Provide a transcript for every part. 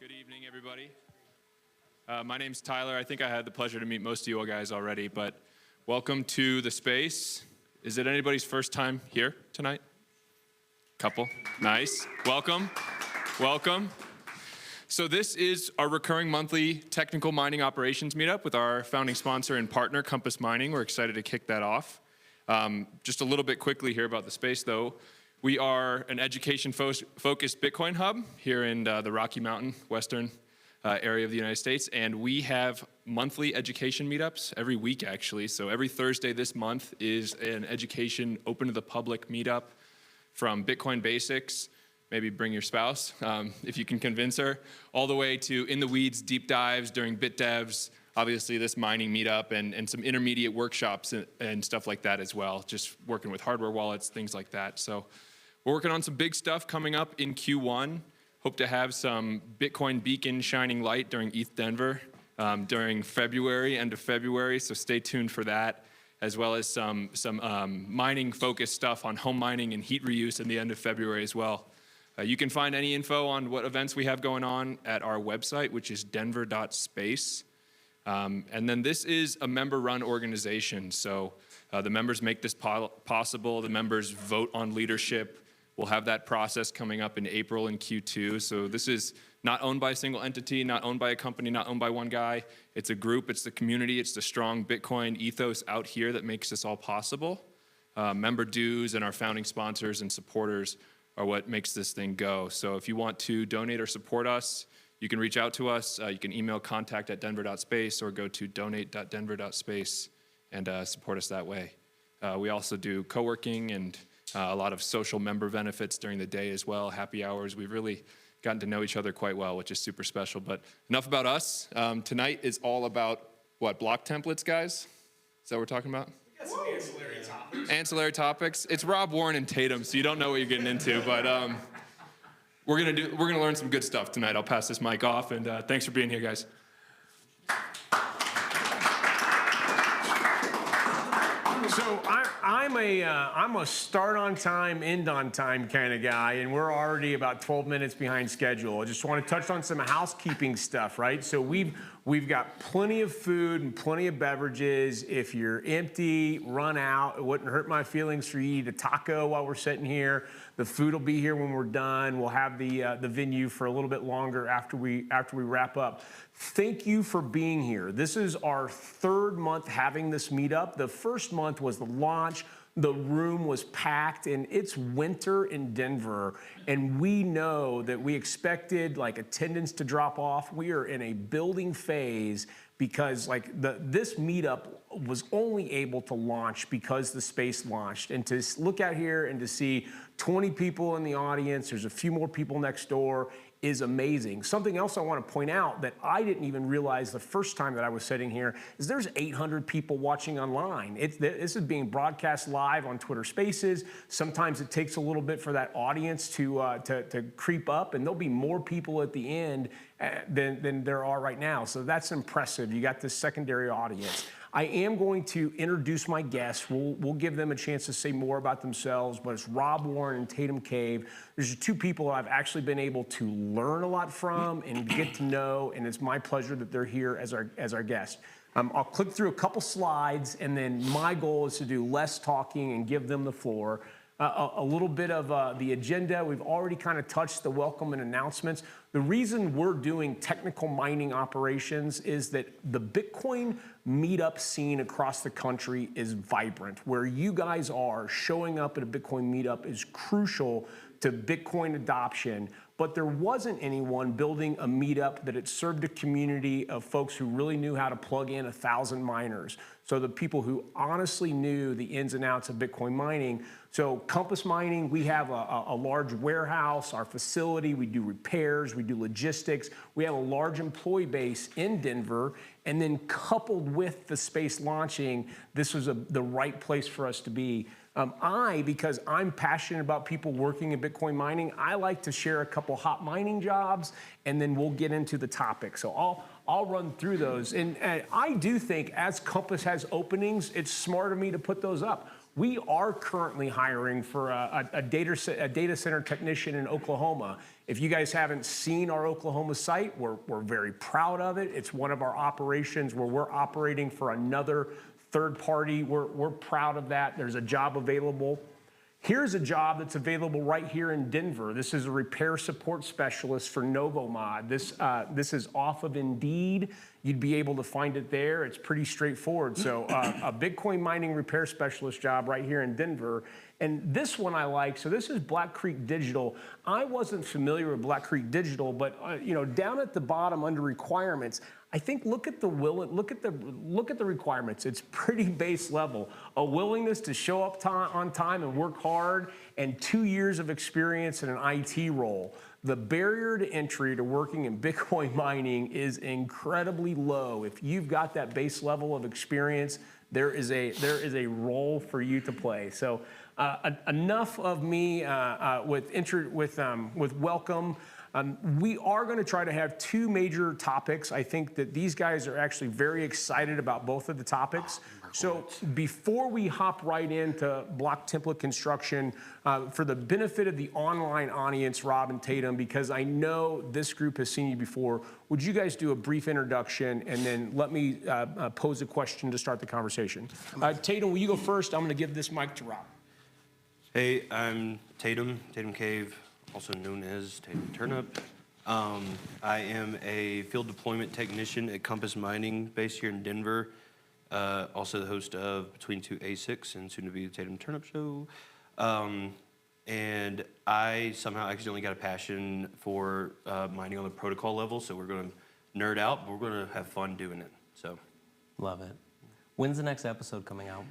Good evening, everybody. My name's Tyler. I think I had the pleasure to meet most of you all guys already, but welcome to the space. Is it anybody's first time here tonight? Couple. Nice. Welcome. Welcome. So this is our recurring monthly technical mining operations meetup with our founding sponsor and partner, Compass Mining. We're excited to kick that off. Just a little bit quickly here about the space, though. We are an education-focused Bitcoin hub here in the Rocky Mountain, western area of the United States, and we have monthly education meetups every week, actually. So every Thursday this month is an education open to the public meetup from Bitcoin basics, maybe bring your spouse if you can convince her, all the way to in the weeds deep dives during BitDevs, obviously this mining meetup, and some intermediate workshops and stuff like that as well, just working with hardware wallets, things like that. So we're working on some big stuff coming up in Q1. Hope to have some Bitcoin beacon shining light during ETH Denver during February, end of February, so stay tuned for that, as well as some mining-focused stuff on home mining and heat reuse in the end of February as well. You can find any info on what events we have going on at our website, which is denver.space. And then this is a member-run organization, so the members make this possible. The members vote on leadership. We'll have that process coming up in April in Q2. So this is not owned by a single entity, not owned by a company, not owned by one guy. It's a group, it's the community, it's the strong Bitcoin ethos out here that makes this all possible. Member dues and our founding sponsors and supporters are what makes this thing go. So if you want to donate or support us, you can reach out to us. You can email contact@denver.space or go to donate.denver.space and support us that way. We also do co-working and a lot of social member benefits during the day as well, happy hours. We've really gotten to know each other quite well, which is super special. But enough about us. Tonight is all about, what, block templates, guys? Is that what we're talking about? We got some ancillary topics. Ancillary topics. It's Rob, Warren, and Tatum, so you don't know what you're getting into. But we're gonna learn some good stuff tonight. I'll pass this mic off, and thanks for being here, guys. So I'm a start on time, end on time kind of guy, and we're already about 12 minutes behind schedule. I just want to touch on some housekeeping stuff, right? So we've got plenty of food and plenty of beverages. If you're empty, run out. It wouldn't hurt my feelings for you to eat a taco while we're sitting here. The food will be here when we're done. We'll have the venue for a little bit longer after we wrap up. Thank you for being here. This is our third month having this meetup. The first month was the launch. The room was packed, and it's winter in Denver, and we know that we expected like attendance to drop off. We are in a building phase because like this meetup was only able to launch because the space launched. And to look out here and to see 20 people in the audience, there's a few more people next door, is amazing. Something else I want to point out that I didn't even realize the first time that I was sitting here is there's 800 people watching online. This is being broadcast live on Twitter Spaces. Sometimes it takes a little bit for that audience to creep up, and there'll be more people at the end than there are right now. So that's impressive. You got this secondary audience. I am going to introduce my guests. We'll give them a chance to say more about themselves, but it's Rob Warren and Tatum Cave. There's two people I've actually been able to learn a lot from and get to know, and it's my pleasure that they're here as our guests. I'll click through a couple slides, and then my goal is to do less talking and give them the floor. A little bit of the agenda. We've already kind of touched the welcome and announcements. The reason we're doing technical mining operations is that the Bitcoin meetup scene across the country is vibrant. Where you guys are showing up at a Bitcoin meetup is crucial to Bitcoin adoption, but there wasn't anyone building a meetup that had served a community of folks who really knew how to plug in 1,000 miners. So the people who honestly knew the ins and outs of Bitcoin mining. So Compass Mining, we have a large warehouse, our facility, we do repairs, we do logistics, we have a large employee base in Denver, and then coupled with the space launching, this was the right place for us to be. Because I'm passionate about people working in Bitcoin mining, I like to share a couple hot mining jobs, and then we'll get into the topic. So I'll run through those. And I do think as Compass has openings, it's smart of me to put those up. we are currently hiring for a data center technician in Oklahoma. If you guys haven't seen our Oklahoma site, we're very proud of it. It's one of our operations where we're operating for another third party. We're proud of that. There's a job available. Here's a job that's available right here in Denver. This is a repair support specialist for Novomod. This is off of Indeed. You'd be able to find it there. It's pretty straightforward. So a Bitcoin mining repair specialist job right here in Denver. And this one I like. So this is Black Creek Digital. I wasn't familiar with Black Creek Digital, but down at the bottom under requirements, I think look at the requirements. It's pretty base level. A willingness to show up on time and work hard, and 2 years of experience in an IT role. The barrier to entry to working in Bitcoin mining is incredibly low. If you've got that base level of experience, there is a role for you to play. So enough of me with welcome. We are going to try to have 2 major topics. I think that these guys are actually very excited about both of the topics. So before we hop right into block template construction, for the benefit of the online audience, Rob and Tatum, because I know this group has seen you before, would you guys do a brief introduction and then let me pose a question to start the conversation? Tatum, will you go first? I'm going to give this mic to Rob. Hey, I'm Tatum Cave, also known as Tatum Turnip. I am a field deployment technician at Compass Mining, based here in Denver. Also the host of Between Two A6 and soon to be the Tatum Turnip Show. And I somehow accidentally got a passion for mining on the protocol level, so we're going to nerd out, but we're going to have fun doing it. So, love it. When's the next episode coming out?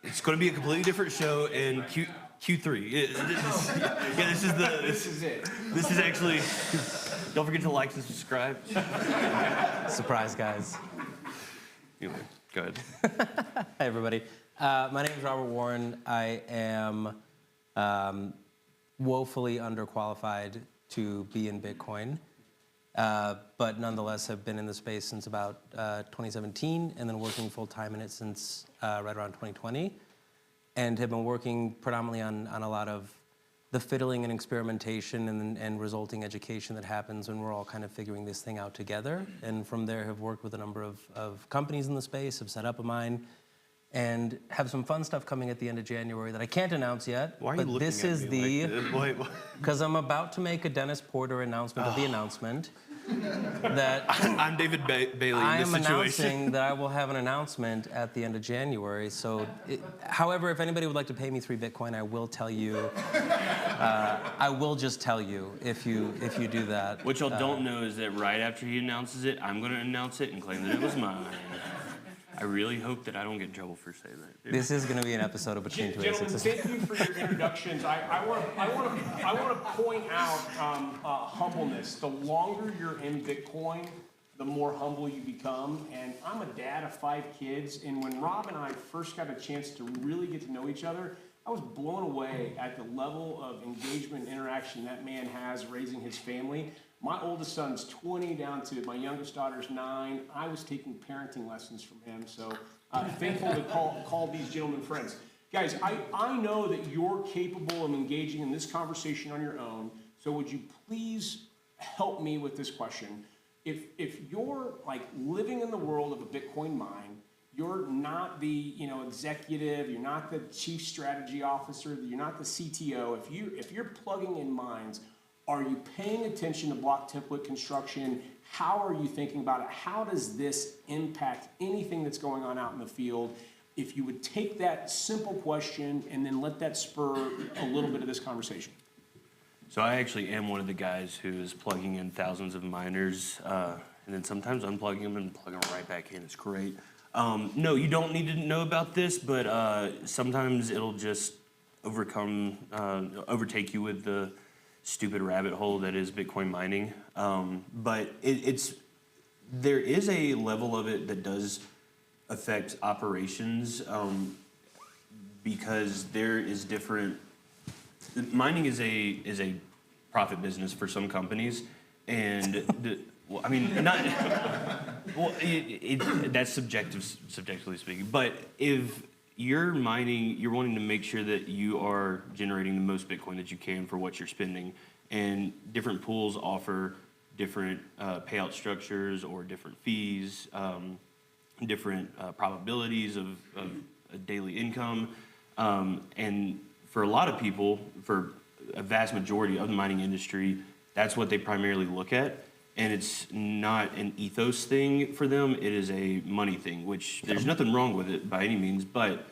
it's going to be a completely different show in Q3. This is it. This is actually. Don't forget to like and subscribe. Surprise, guys. Anyway, go ahead. Hi, everybody. My name is Robert Warren. I am woefully underqualified to be in Bitcoin, but nonetheless have been in the space since about 2017 and then working full-time in it since right around 2020, and have been working predominantly on a lot of the fiddling and experimentation and resulting education that happens when we're all kind of figuring this thing out together. And from there have worked with a number of companies in the space, have set up a mine, and have some fun stuff coming at the end of January that I can't announce yet. Why are you looking this at is me the like this? because I'm about to make a Dennis Porter announcement of the announcement that I'm David Bailey I in am this situation. announcing that I will have an announcement at the end of January. So, however, if anybody would like to pay me 3 Bitcoin, I will tell you. I will just tell you if you do that. What y'all don't know is that right after he announces it, I'm going to announce it and claim that it was mine. I really hope that I don't get in trouble for saying that. This is going to be an episode of Between Two Gentlemen, A6s. thank you for your introductions. I want to point out humbleness. The longer you're in Bitcoin, the more humble you become. And I'm a dad of 5 kids, and when Rob and I first got a chance to really get to know each other, I was blown away at the level of engagement and interaction that man has raising his family. My oldest son's 20, down to my youngest daughter's 9. I was taking parenting lessons from him, so thankful to call these gentlemen friends. Guys, I know that you're capable of engaging in this conversation on your own, so would you please help me with this question? If you're like living in the world of a Bitcoin mine, you're not the executive, you're not the chief strategy officer, you're not the CTO. If you're plugging in mines, are you paying attention to block template construction? How are you thinking about it? How does this impact anything that's going on out in the field? If you would take that simple question and then let that spur a little bit of this conversation. So I actually am one of the guys who is plugging in thousands of miners, and then sometimes unplugging them and plugging them right back in. It's great. No, you don't need to know about this, but sometimes it'll just overtake you with the stupid rabbit hole that is Bitcoin mining. But there is a level of it that does affect operations because there is different. Mining is a profit business for some companies, and that's subjectively speaking. But if you're mining, you're wanting to make sure that you are generating the most Bitcoin that you can for what you're spending. And different pools offer different payout structures or different fees, different probabilities of a daily income. And for a lot of people, for a vast majority of the mining industry, that's what they primarily look at. And it's not an ethos thing for them, it is a money thing, which there's nothing wrong with it by any means, but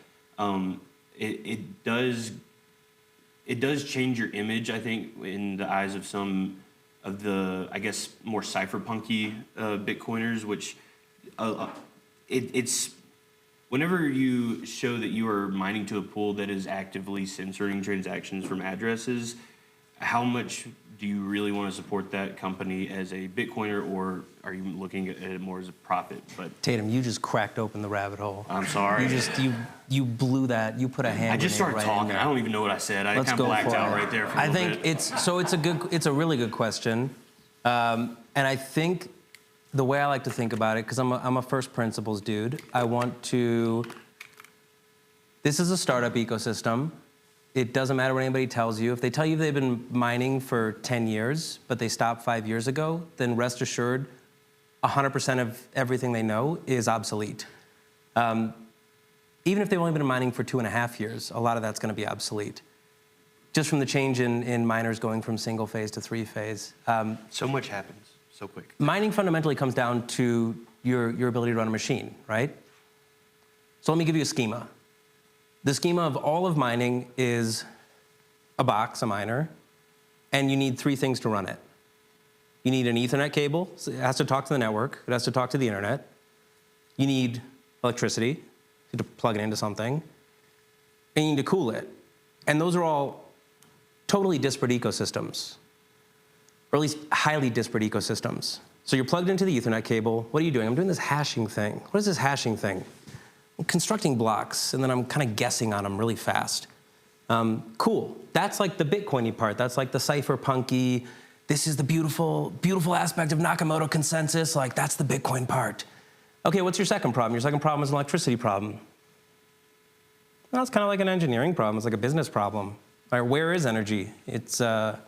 it does change your image, I think, in the eyes of some of the, I guess, more cypherpunky Bitcoiners, which it's whenever you show that you are mining to a pool that is actively censoring transactions from addresses, how much do you really want to support that company as a Bitcoiner, or are you looking at it more as a profit? But Tatum, you just cracked open the rabbit hole. I'm sorry. You blew that. You put a hand. I just started right talking. in I don't even know what I said. I Let's kind of go blacked for out it. right there for a I little think bit. it's a really good question, and I think the way I like to think about it, because I'm a first principles dude. I want to. This is a startup ecosystem. It doesn't matter what anybody tells you. If they tell you they've been mining for 10 years, but they stopped 5 years ago, then rest assured, 100% of everything they know is obsolete. Even if they've only been mining for 2.5 years, a lot of that's going to be obsolete. Just from the change in miners going from single phase to 3-phase. So much happens so quick. Mining fundamentally comes down to your ability to run a machine, right? So let me give you a schema. The schema of all of mining is a box, a miner, and you need 3 things to run it. You need an Ethernet cable, so it has to talk to the network, it has to talk to the internet. You need electricity to plug it into something, and you need to cool it. And those are all totally disparate ecosystems, or at least highly disparate ecosystems. So you're plugged into the Ethernet cable. What are you doing? I'm doing this hashing thing. What is this hashing thing? I'm constructing blocks, and then I'm kind of guessing on them really fast. Cool. That's like the Bitcoin-y part. That's like the cypherpunky, this is the beautiful, beautiful aspect of Nakamoto consensus. Like, that's the Bitcoin part. Okay, what's your second problem? Your second problem is an electricity problem. Well, it's kind of like an engineering problem. It's like a business problem. All right, where is energy? It's not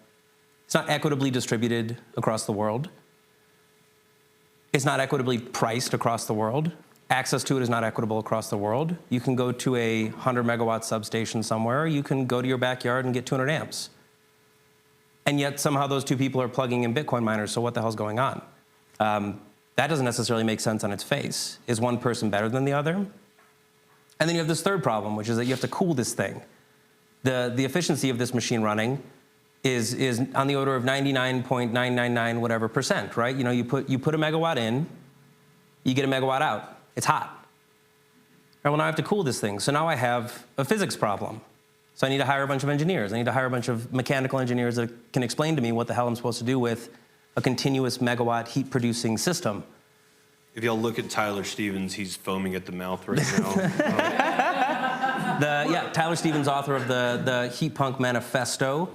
equitably distributed across the world. It's not equitably priced across the world. Access to it is not equitable across the world. You can go to a 100 megawatt substation somewhere. You can go to your backyard and get 200 amps. And yet somehow those 2 people are plugging in Bitcoin miners, so what the hell's going on? That doesn't necessarily make sense on its face. Is one person better than the other? And then you have this third problem, which is that you have to cool this thing. The efficiency of this machine running is on the order of 99.999 whatever %, right? You know, you put a megawatt in, you get a megawatt out. It's hot. All right, well, now I have to cool this thing. So now I have a physics problem. So I need to hire a bunch of engineers. I need to hire a bunch of mechanical engineers that can explain to me what the hell I'm supposed to do with a continuous megawatt heat-producing system. If y'all look at Tyler Stevens, he's foaming at the mouth right now. Tyler Stevens, author of the Heat Punk Manifesto,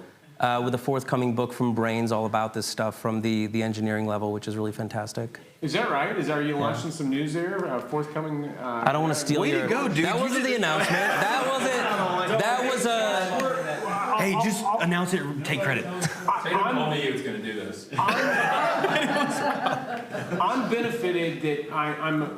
with a forthcoming book from Brains all about this stuff from the engineering level, which is really fantastic. Is that right? Are you launching some news there? Forthcoming? I don't want to steal your... Way to go, dude. That wasn't the announcement. That was a... Hey, just announce it, take credit. Tatum told me he was going to do this. I'm benefited that I'm,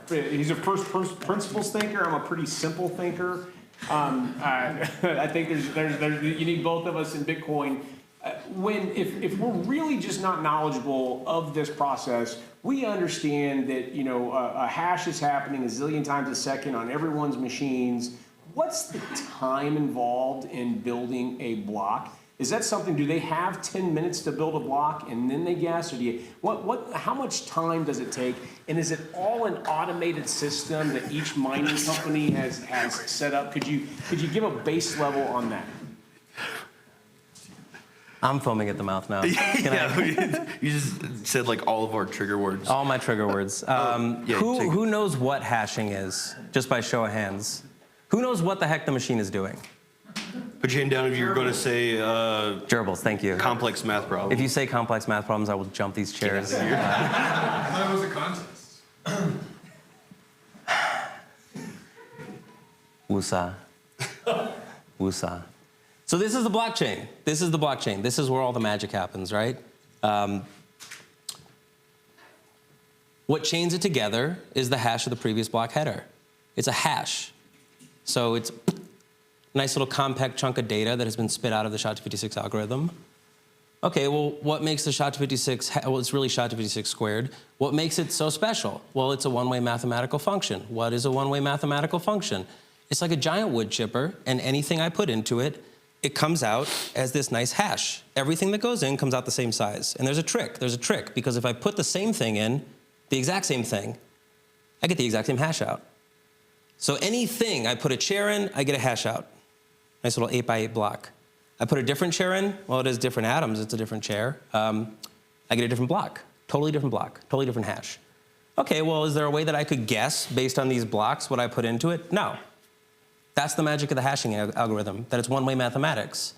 he's a first principles thinker. I'm a pretty simple thinker. I think there's you need both of us in Bitcoin. If we're really just not knowledgeable of this process, we understand that a hash is happening a zillion times a second on everyone's machines. What's the time involved in building a block? Is that something? Do they have 10 minutes to build a block and then they guess, or do you? How much time does it take? And is it all an automated system that each mining company has set up? Could you give a base level on that? I'm foaming at the mouth now. You just said like all of our trigger words. All my trigger words. Who knows what hashing is, just by show of hands? Who knows what the heck the machine is doing? Put your hand down if you're going to say Gerbils, thank you. complex math problem. If you say complex math problems, I will jump these chairs. I thought it was a contest. Woosah. Woosah. So this is the blockchain. This is the blockchain. This is where all the magic happens, right? What chains it together is the hash of the previous block header. It's a hash. So it's a nice little compact chunk of data that has been spit out of the SHA-256 algorithm. Okay, well, what makes the SHA-256, well, it's really SHA-256 squared. What makes it so special? Well, it's a one-way mathematical function. What is a one-way mathematical function? It's like a giant wood chipper, and anything I put into it, it comes out as this nice hash. Everything that goes in comes out the same size. And there's a trick, because if I put the same thing in, the exact same thing, I get the exact same hash out. So anything I put a chair in, I get a hash out. Nice little 8x8 block. I put a different chair in, well, it is different atoms, it's a different chair. I get a different block, totally different hash. Okay, well, is there a way that I could guess based on these blocks what I put into it? No. That's the magic of the hashing algorithm, that it's one-way mathematics.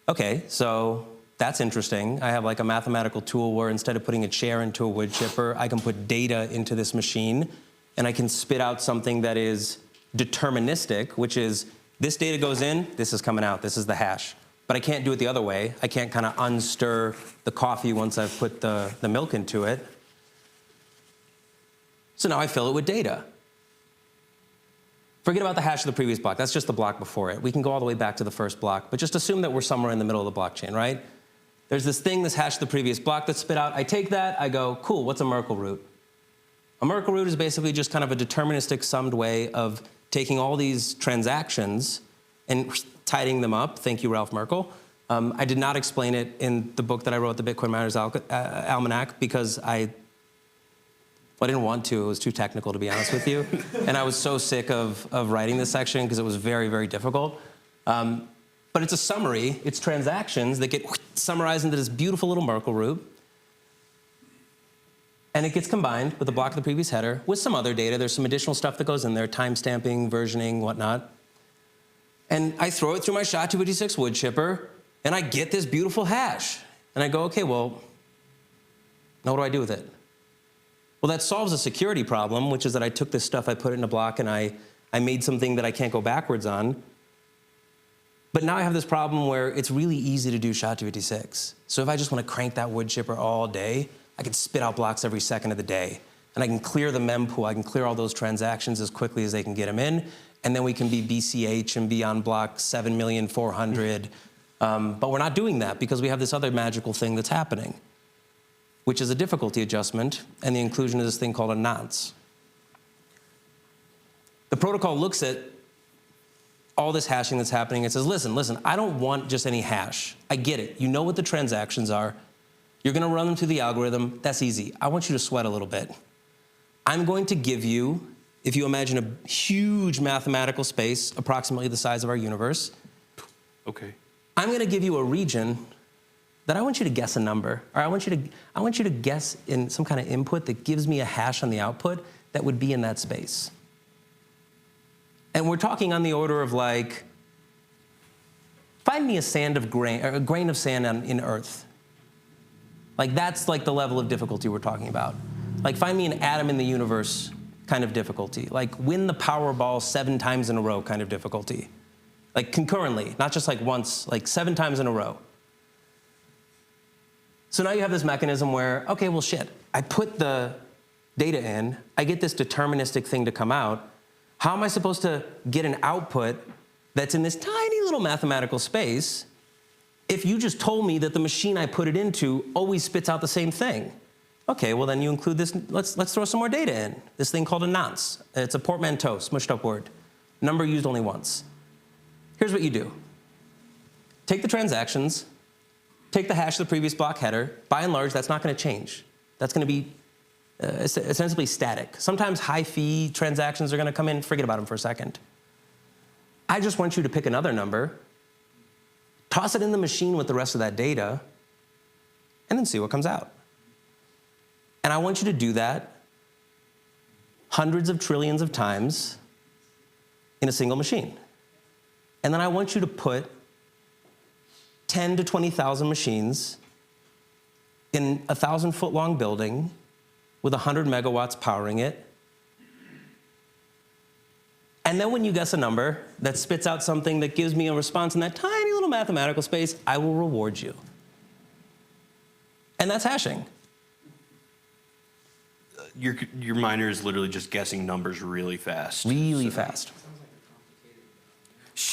Okay, so that's interesting. I have like a mathematical tool where instead of putting a chair into a wood chipper, I can put data into this machine, and I can spit out something that is deterministic, which is this data goes in, this is coming out, this is the hash. But I can't do it the other way. I can't kind of unstir the coffee once I've put the milk into it. So now I fill it with data. Forget about the hash of the previous block. That's just the block before it. We can go all the way back to the first block, but just assume that we're somewhere in the middle of the blockchain, right? There's this thing, this hash of the previous block that's spit out. I take that, I go, cool, what's a Merkle root? A Merkle root is basically just kind of a deterministic summed way of taking all these transactions and tidying them up. Thank you, Ralph Merkle. I did not explain it in the book that I wrote, the Bitcoin Miners Almanac, because I didn't want to. It was too technical, to be honest with you. And I was so sick of writing this section because it was very, very difficult. But it's a summary. It's transactions that get summarized into this beautiful little Merkle root. And it gets combined with the block of the previous header with some other data. There's some additional stuff that goes in there, timestamping, versioning, whatnot. And I throw it through my SHA-256 wood chipper, and I get this beautiful hash. And I go, okay, well, now what do I do with it? Well, that solves a security problem, which is that I took this stuff, I put it in a block, and I made something that I can't go backwards on. But now I have this problem where it's really easy to do SHA-256. So if I just want to crank that wood chipper all day, I can spit out blocks every second of the day. And I can clear the mempool. I can clear all those transactions as quickly as they can get them in. And then we can be BCH and be on block 7,400,000. But we're not doing that because we have this other magical thing that's happening, which is a difficulty adjustment and the inclusion of this thing called a nonce. The protocol looks at all this hashing that's happening and says, listen, I don't want just any hash. I get it. You know what the transactions are. You're going to run them through the algorithm. That's easy. I want you to sweat a little bit. I'm going to give you, if you imagine a huge mathematical space, approximately the size of our universe. Okay. I'm going to give you a region that I want you to guess a number. Or I want you to guess in some kind of input that gives me a hash on the output that would be in that space. And we're talking on the order of like, find me a grain of sand in Earth. Like that's like the level of difficulty we're talking about. Like find me an atom in the universe kind of difficulty. Like win the Powerball 7 times in a row kind of difficulty. Like concurrently, not just like once, like 7 times in a row. So now you have this mechanism where, okay, well shit, I put the data in, I get this deterministic thing to come out. How am I supposed to get an output that's in this tiny little mathematical space if you just told me that the machine I put it into always spits out the same thing? Okay, well then you include this, let's throw some more data in. This thing called a nonce. It's a portmanteau, smushed up word. Number used only once. Here's what you do. Take the transactions, take the hash of the previous block header. By and large, that's not going to change. That's going to be essentially static. Sometimes high fee transactions are going to come in. Forget about them for a second. I just want you to pick another number, toss it in the machine with the rest of that data, and then see what comes out. And I want you to do that hundreds of trillions of times in a single machine. And then I want you to put 10 to 20,000 machines in a 1,000-foot-long building with 100 megawatts powering it. And then when you guess a number that spits out something that gives me a response in that tiny little mathematical space, I will reward you. And that's hashing. Your miner is literally just guessing numbers really fast. Really fast.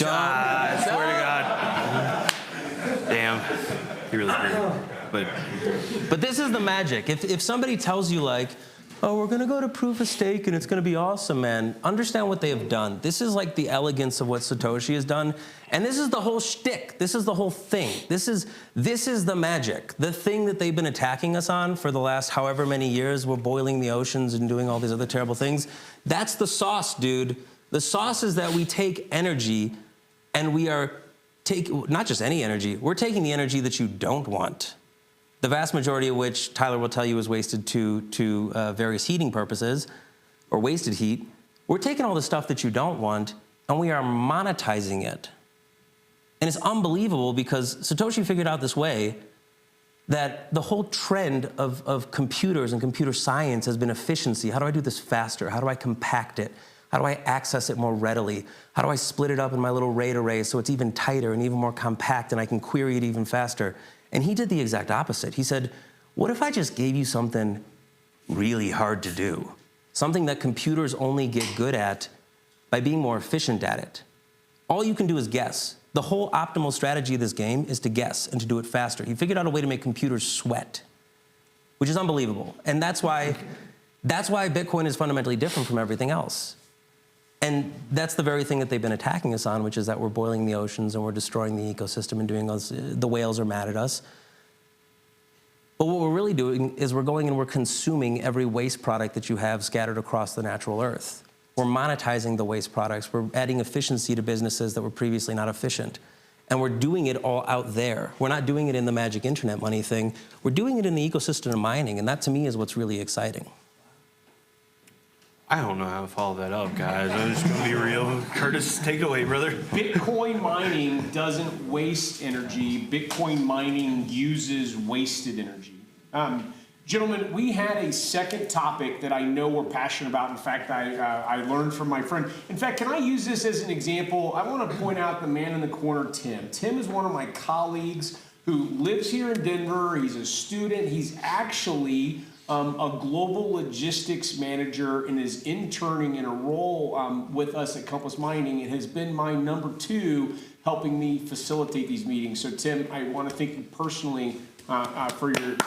I swear to God. Damn. He really did. But this is the magic. If somebody tells you like, oh, we're gonna go to proof of stake and it's gonna be awesome, man, understand what they have done. This is like the elegance of what Satoshi has done. And this is the whole shtick. This is the whole thing. This is the magic. The thing that they've been attacking us on for the last however many years. We're boiling the oceans and doing all these other terrible things. That's the sauce, dude. The sauce is that we take energy and we are not just any energy, we're taking the energy that you don't want. The vast majority of which Tyler will tell you is wasted to various heating purposes or wasted heat. We're taking all the stuff that you don't want and we are monetizing it. And it's unbelievable because Satoshi figured out this way that the whole trend of computers and computer science has been efficiency. How do I do this faster? How do I compact it? How do I access it more readily? How do I split it up in my little RAID array so it's even tighter and even more compact and I can query it even faster? And he did the exact opposite. He said, what if I just gave you something really hard to do? Something that computers only get good at by being more efficient at it. All you can do is guess. The whole optimal strategy of this game is to guess and to do it faster. He figured out a way to make computers sweat, which is unbelievable. And that's why Bitcoin is fundamentally different from everything else. And that's the very thing that they've been attacking us on, which is that we're boiling the oceans and we're destroying the ecosystem and doing us, the whales are mad at us. But what we're really doing is we're going and we're consuming every waste product that you have scattered across the natural earth. We're monetizing the waste products. We're adding efficiency to businesses that were previously not efficient. And we're doing it all out there. We're not doing it in the magic internet money thing. We're doing it in the ecosystem of mining. And that to me is what's really exciting. I don't know how to follow that up, guys. I'm just gonna be real. Curtis, take it away, brother. Bitcoin mining doesn't waste energy. Bitcoin mining uses wasted energy. Gentlemen, we had a second topic that I know we're passionate about. In fact, I learned from my friend. In fact, can I use this as an example? I want to point out the man in the corner, Tim. Tim is one of my colleagues who lives here in Denver. He's a student. He's actually a global logistics manager and is interning in a role with us at Compass Mining and has been my number 2 helping me facilitate these meetings. So Tim, I want to thank you personally for your work.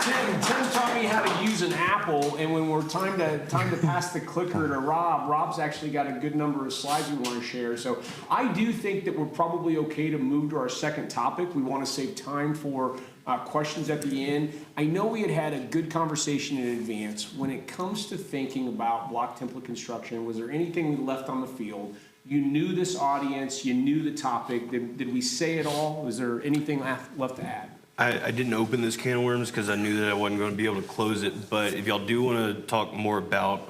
Tim taught me how to use an Apple, and when we're time to pass the clicker to Rob, Rob's actually got a good number of slides we want to share. So I do think that we're probably okay to move to our second topic. We want to save time for questions at the end. I know we had a good conversation in advance. When it comes to thinking about block template construction, was there anything we left on the field? You knew this audience, you knew the topic. Did we say it all? Was there anything left to add? I didn't open this can of worms because I knew that I wasn't going to be able to close it. But if y'all do want to talk more about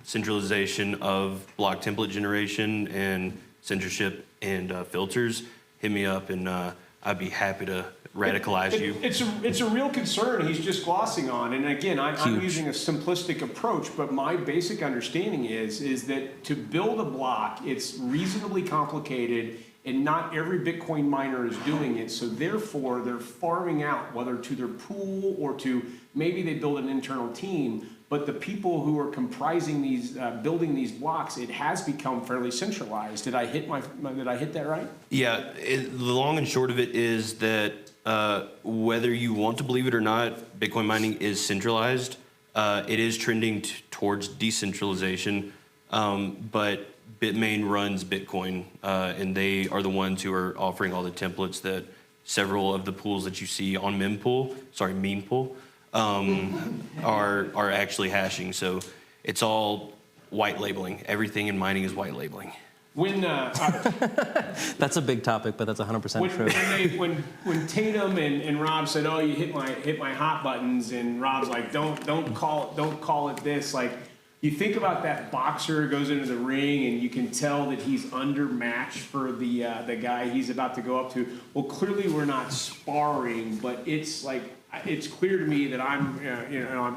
centralization of block template generation and censorship and filters, hit me up and I'd be happy to radicalize you. It's a real concern he's just glossing on. And again, I'm using a simplistic approach, but my basic understanding is that to build a block, it's reasonably complicated and not every Bitcoin miner is doing it. So therefore, they're farming out, whether to their pool or to maybe they build an internal team. But the people who are comprising these, building these blocks, it has become fairly centralized. Did I hit that right? Yeah, the long and short of it is that whether you want to believe it or not, Bitcoin mining is centralized. It is trending towards decentralization, but Bitmain runs Bitcoin, and they are the ones who are offering all the templates that several of the pools that you see on mempool, are actually hashing. So it's all white labeling. Everything in mining is white labeling. When That's a big topic, but that's 100% true. When Tatum and Rob said, "Oh, you hit my hot buttons," and Rob's like, "Don't call it this." Like, you think about that boxer who goes into the ring and you can tell that he's undermatched for the guy he's about to go up to. Well, clearly we're not sparring, but it's like it's clear to me that I'm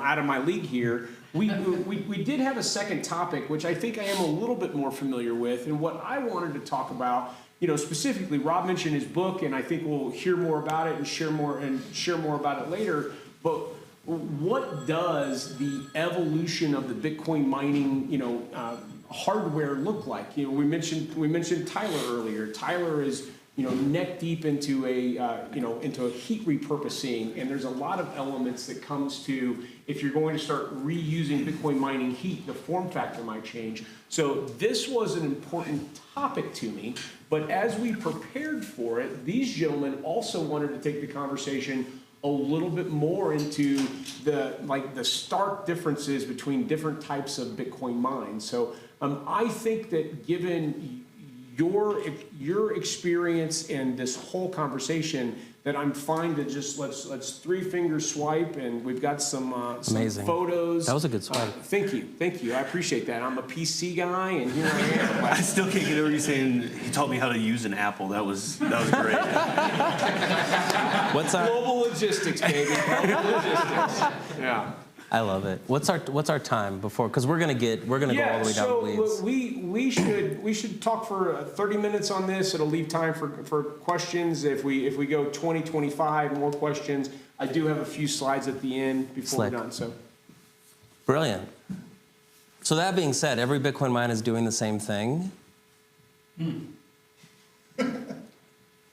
out of my league here. We did have a second topic, which I think I am a little bit more familiar with, and what I wanted to talk about, specifically, Rob mentioned his book, and I think we'll hear more about it and share more about it later. But what does the evolution of the Bitcoin mining, hardware look like? We mentioned Tyler earlier. Tyler is neck deep into a heat repurposing, and there's a lot of elements that comes to, if you're going to start reusing Bitcoin mining heat, the form factor might change. So this was an important topic to me, but as we prepared for it, these gentlemen also wanted to take the conversation a little bit more into the stark differences between different types of Bitcoin mines. So I think that given your experience in this whole conversation, that I'm fine to just let's three finger swipe, and we've got some photos. That was a good swipe. Thank you. I appreciate that. I'm a PC guy, and here I am. I still can't get over you saying he taught me how to use an Apple. That was great. What's our? Global logistics, baby. Global logistics. Yeah. I love it. What's our time before? Because we're gonna go all the way down the weeds. So we should talk for 30 minutes on this. It'll leave time for questions. If we go 20, 25 more questions, I do have a few slides at the end before we're done. So Brilliant. So that being said, every Bitcoin mine is doing the same thing,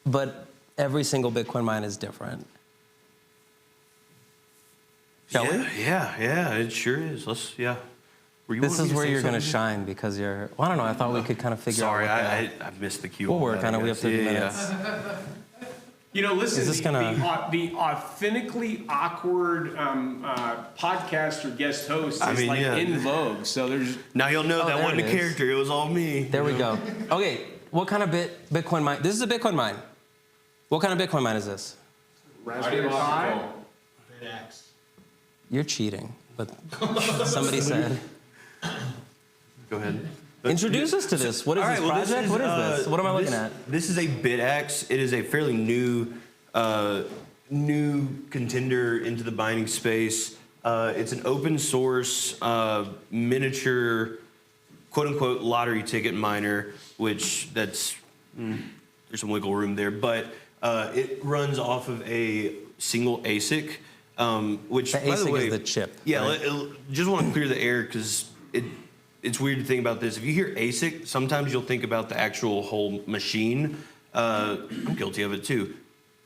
but every single Bitcoin mine is different. Shall we? Yeah, it sure is. This is where you're going to shine because you're. Well, I don't know. I thought we could kind of figure Sorry, out. I missed the cue. We'll work on it. We have 30 minutes. listen. Is this the authentically awkward podcast or guest host is in vogue. So there's Now you'll know that there wasn't it a is. character. It was all me. There we go. Okay, what kind of Bitcoin mine? This is a Bitcoin mine. What kind of Bitcoin mine is this? Raspberry Pi. You're cheating, but somebody said. Go ahead. Introduce us to this. What is All this right, well, project? What is this? What am I looking at? This is a BitX. It is a fairly new contender into the binding space. It's an open source miniature, quote unquote, lottery ticket miner, which there's some wiggle room there, but it runs off of a single ASIC. Which, The by the ASIC way, is the chip. Yeah, right? just want to clear the air because it's weird to think about this. If you hear ASIC, sometimes you'll think about the actual whole machine. I'm guilty of it too.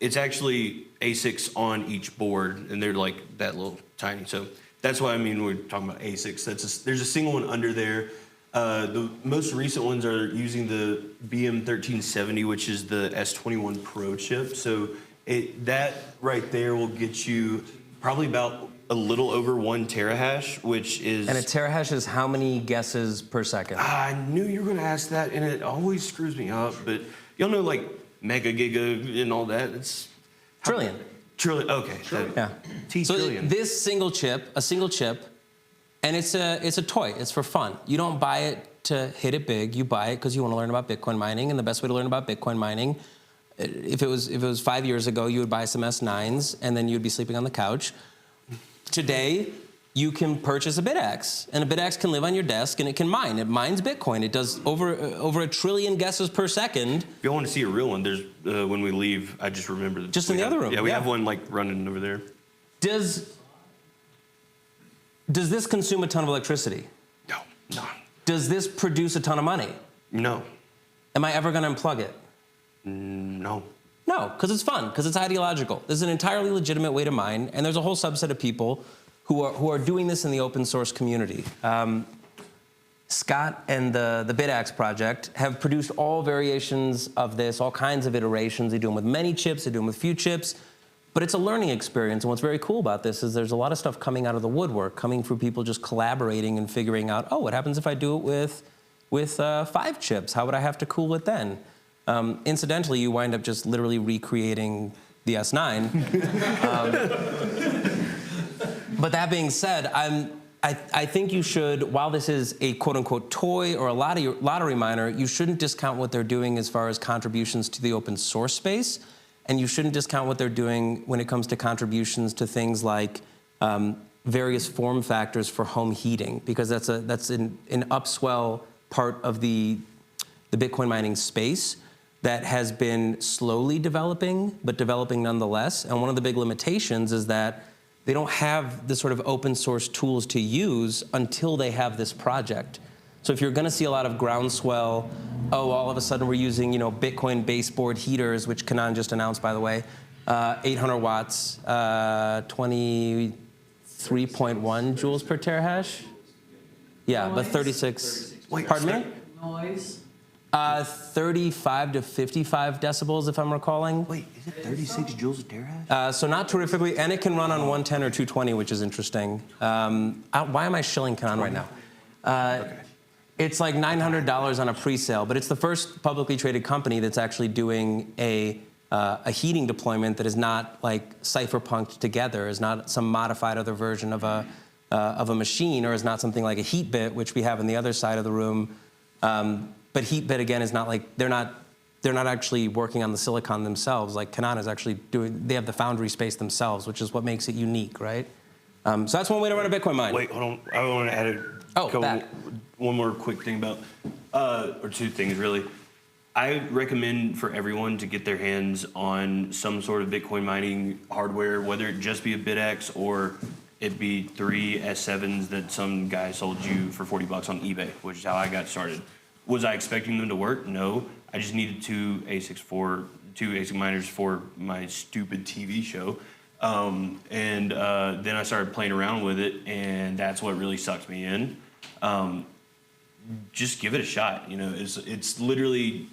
It's actually ASICs on each board, and they're like that little tiny. So that's why we're talking about ASICs. There's a single one under there. The most recent ones are using the BM1370, which is the S21 Pro chip. So that right there will get you probably about a little over 1 terahash, which is... And a terahash is how many guesses per second? I knew you were going to ask that, and it always screws me up. But y'all know, like, mega, giga, and all that. It's... Trillion. Trillion, okay. Yeah. T-trillion. So this single chip, and it's a toy. It's for fun. You don't buy it to hit it big. You buy it because you want to learn about Bitcoin mining, and the best way to learn about Bitcoin mining, if it was 5 years ago, you would buy some S9s, and then you'd be sleeping on the couch. Today, you can purchase a BitX, and a BitX can live on your desk, and it can mine. It mines Bitcoin. It does over 1 trillion guesses per second. If you want to see a real one, there's when we leave, I just remember. Just in the other room. Yeah, we have one like running over there. Does this consume a ton of electricity? No. Does this produce a ton of money? No. Am I ever going to unplug it? No. No, because it's fun, because it's ideological. This is an entirely legitimate way to mine, and there's a whole subset of people who are doing this in the open source community. Scott and the BitX project have produced all variations of this, all kinds of iterations. They do them with many chips, they do them with few chips, but it's a learning experience. And what's very cool about this is there's a lot of stuff coming out of the woodwork, coming through people just collaborating and figuring out, what happens if I do it with 5 chips? How would I have to cool it then? Incidentally, you wind up just literally recreating the S9. But that being said, I think you should, while this is a quote-unquote toy or a lottery miner, you shouldn't discount what they're doing as far as contributions to the open source space, and you shouldn't discount what they're doing when it comes to contributions to things like various form factors for home heating, because that's an upswell part of the Bitcoin mining space that has been slowly developing, but developing nonetheless. And one of the big limitations is that they don't have the sort of open source tools to use until they have this project. So if you're going to see a lot of groundswell, all of a sudden we're using, Bitcoin baseboard heaters, which Canaan just announced, by the way, 800 watts, 23.1 joules per terahash. Yeah, but 36. Pardon me? Noise. 35 to 55 decibels, if I'm recalling. Wait, is it 36 joules a terahash? So not terrifically, and it can run on 110 or 220, which is interesting. Why am I shilling Canaan right now? Okay. It's like $900 on a pre-sale, but it's the first publicly traded company that's actually doing a heating deployment that is not like cypherpunked together, is not some modified other version of a machine, or is not something like a Heatbit, which we have on the other side of the room. But Heatbit, again, is not like, they're not actually working on the silicon themselves. Like Canaan is actually they have the foundry space themselves, which is what makes it unique, right? So that's one way to run a Bitcoin mine. Wait, hold on. I want to add one more quick thing about, or two things really. I recommend for everyone to get their hands on some sort of Bitcoin mining hardware, whether it just be a BitX or it be 3 S7s that some guy sold you for $40 on eBay, which is how I got started. Was I expecting them to work? No. I just needed two ASIC miners for my stupid TV show. Then I started playing around with it, and that's what really sucked me in. Just give it a shot. It's literally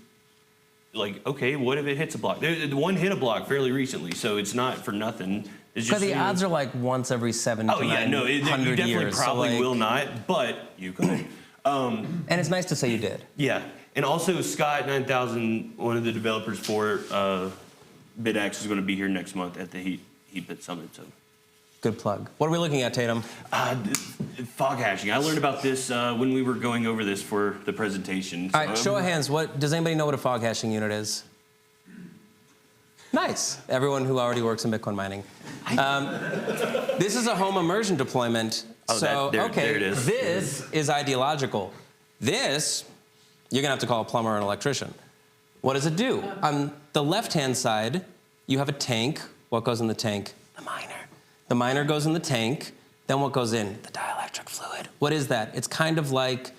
like, okay, what if it hits a block? One hit a block fairly recently, so it's not for nothing. It's But just, the odds are like once every 7 to 900 you definitely years. probably so will not, but you could. And it's nice to say you did. Yeah, and also Scott 9000, one of the developers for BitX, is going to be here next month at the Heatbit Summit. So, Good plug. What are we looking at, Tatum? fog hashing. I learned about this when we were going over this for the presentation. All right, show of hands. Does anybody know what a fog hashing unit is? Nice. Everyone who already works in Bitcoin mining. This is a home immersion deployment. Oh, there it is. This is ideological. This, you're going to have to call a plumber or an electrician. What does it do? On the left-hand side, you have a tank. What goes in the tank? The miner. The miner goes in the tank. Then what goes in? The dielectric fluid. What is that? It's kind of like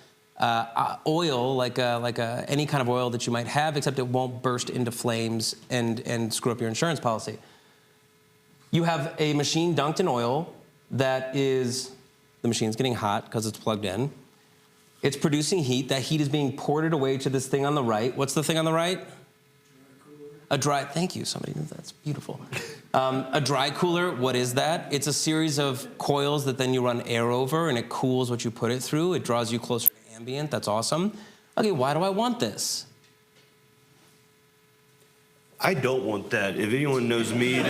oil, like any kind of oil that you might have, except it won't burst into flames and screw up your insurance policy. You have a machine dunked in oil that is, the machine's getting hot because it's plugged in. It's producing heat. That heat is being ported away to this thing on the right. What's the thing on the right? Thank you, somebody knew that's beautiful. A dry cooler, what is that? It's a series of coils that then you run air over and it cools what you put it through. It draws you closer to ambient, that's awesome. Okay, why do I want this? I don't want that. If anyone knows me, they know.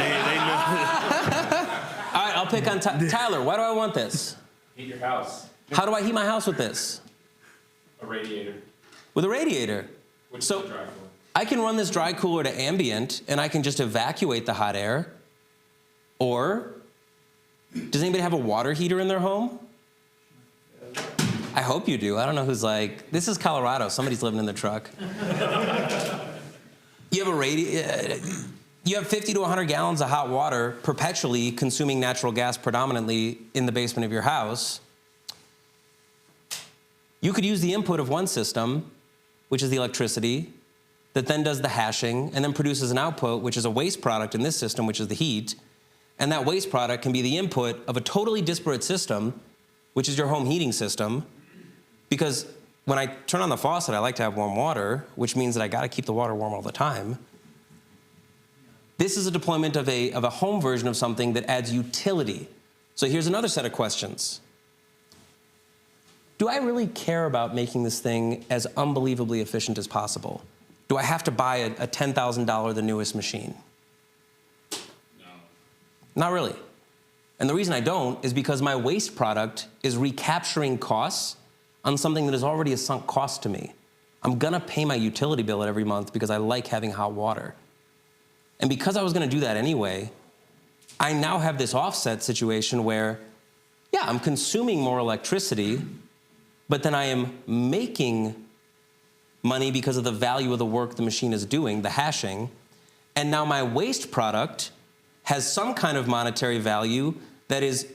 All right, I'll pick on Tyler, why do I want this? Heat your house. How do I heat my house with this? A radiator. With a radiator. Which So- is a dry cooler. I can run this dry cooler to ambient and I can just evacuate the hot air. Or, does anybody have a water heater in their home? I hope you do. I don't know who's like, this is Colorado, somebody's living in the truck. You have you have 50 to 100 gallons of hot water perpetually consuming natural gas predominantly in the basement of your house. You could use the input of one system, which is the electricity, that then does the hashing and then produces an output, which is a waste product in this system, which is the heat. And that waste product can be the input of a totally disparate system, which is your home heating system. Because when I turn on the faucet, I like to have warm water, which means that I got to keep the water warm all the time. This is a deployment of a home version of something that adds utility. So here's another set of questions. Do I really care about making this thing as unbelievably efficient as possible? Do I have to buy a $10,000, the newest machine? No. Not really. And the reason I don't is because my waste product is recapturing costs on something that is already a sunk cost to me. I'm gonna pay my utility bill every month because I like having hot water. And because I was gonna do that anyway, I now have this offset situation where yeah, I'm consuming more electricity, but then I am making money because of the value of the work the machine is doing, the hashing. And now my waste product has some kind of monetary value that is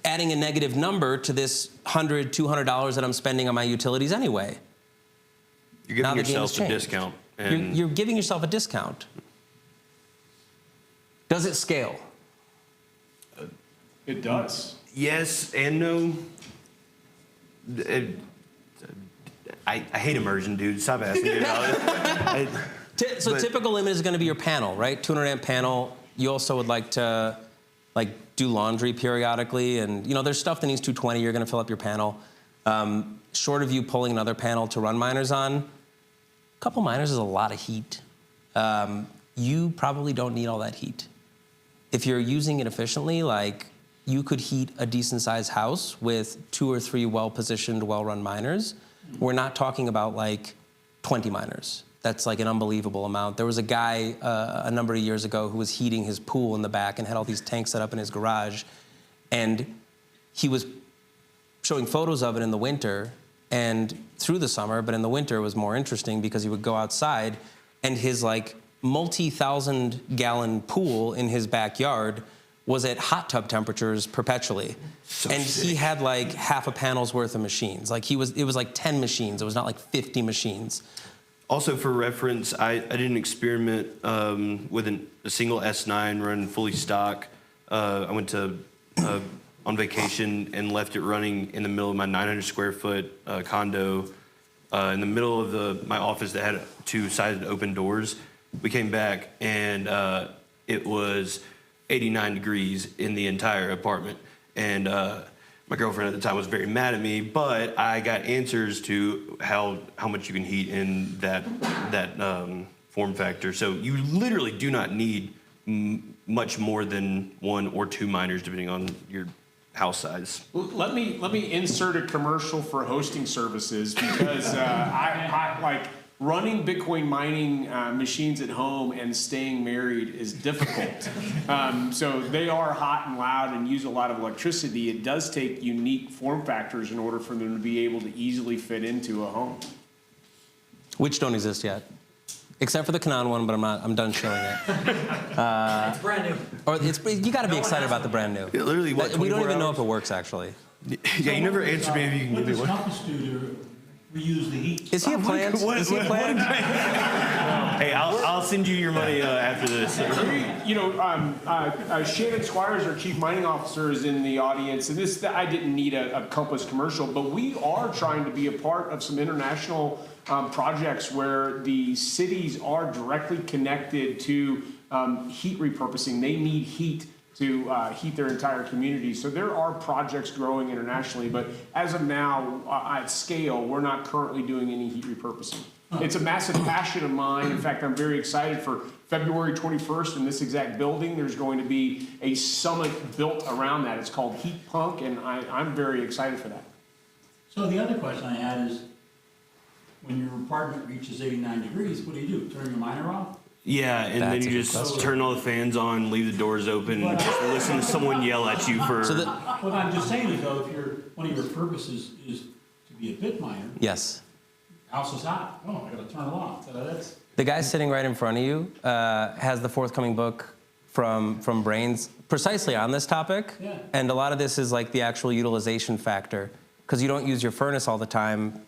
adding a negative number to this $100, $200 that I'm spending on my utilities anyway. You're Now giving the game has yourself a changed. discount. You're giving yourself a discount. Does it scale? It does. Yes and no. I hate immersion, dude. Stop asking me about it. So But- typical limit is going to be your panel, right? 200 amp panel. You also would like to do laundry periodically, and there's stuff that needs 220. You're going to fill up your panel. Short of you pulling another panel to run miners on, a couple miners is a lot of heat. You probably don't need all that heat. If you're using it efficiently, you could heat a decent sized house with 2 or 3 well-positioned, well-run miners. We're not talking about 20 miners. That's an unbelievable amount. There was a guy a number of years ago who was heating his pool in the back and had all these tanks set up in his garage. And he was showing photos of it in the winter and through the summer, but in the winter it was more interesting because he would go outside and his multi-thousand-gallon pool in his backyard was at hot tub temperatures perpetually. And he had half a panel's worth of machines. It was 10 machines. It was not 50 machines. Also, for reference, I did an experiment with a single S9 run fully stock. I went to on vacation and left it running in the middle of my 900 square foot condo in the middle of my office that had 2-sided open doors. We came back and it was 89 degrees in the entire apartment. And my girlfriend at the time was very mad at me, but I got answers to how much you can heat in that form factor. So you literally do not need much more than 1 or 2 miners, depending on your house size. Let me insert a commercial for hosting services because I running Bitcoin mining machines at home and staying married is difficult. So they are hot and loud and use a lot of electricity. It does take unique form factors in order for them to be able to easily fit into a home. Which don't exist yet. Except for the Canaan one, but I'm done showing it. It's brand new. Or you got to be excited about the brand new. Yeah, literally, what, We don't 24 even know hours? if it works actually. Yeah, you never answered me if you can What give me does one. Compass do to reuse the heat? Is he a plant? Is he a plant? Hey, I'll send you your money after this. Shannon Squires, our chief mining officer, is in the audience, and I didn't need a Compass commercial, but we are trying to be a part of some international projects where the cities are directly connected to heat repurposing. They need heat to heat their entire community. So there are projects growing internationally, but as of now, at scale, we're not currently doing any heat repurposing. It's a massive passion of mine. In fact, I'm very excited for February 21st in this exact building. There's going to be a summit built around that. It's called Heat Punk, and I'm very excited for that. So the other question I had is, when your apartment reaches 89 degrees, what do? Turn your miner off? Yeah, and That's then a you good just question. turn all the fans on, leave the doors open, and just listen to someone yell at you for. What I'm just saying is though, if one of your purposes is to be a bit miner, Yes. house is hot, I gotta turn it off. So that's, The guy sitting right in front of you has the forthcoming book from Brains precisely on this topic. Yeah. And a lot of this is the actual utilization factor. Because you don't use your furnace all the time.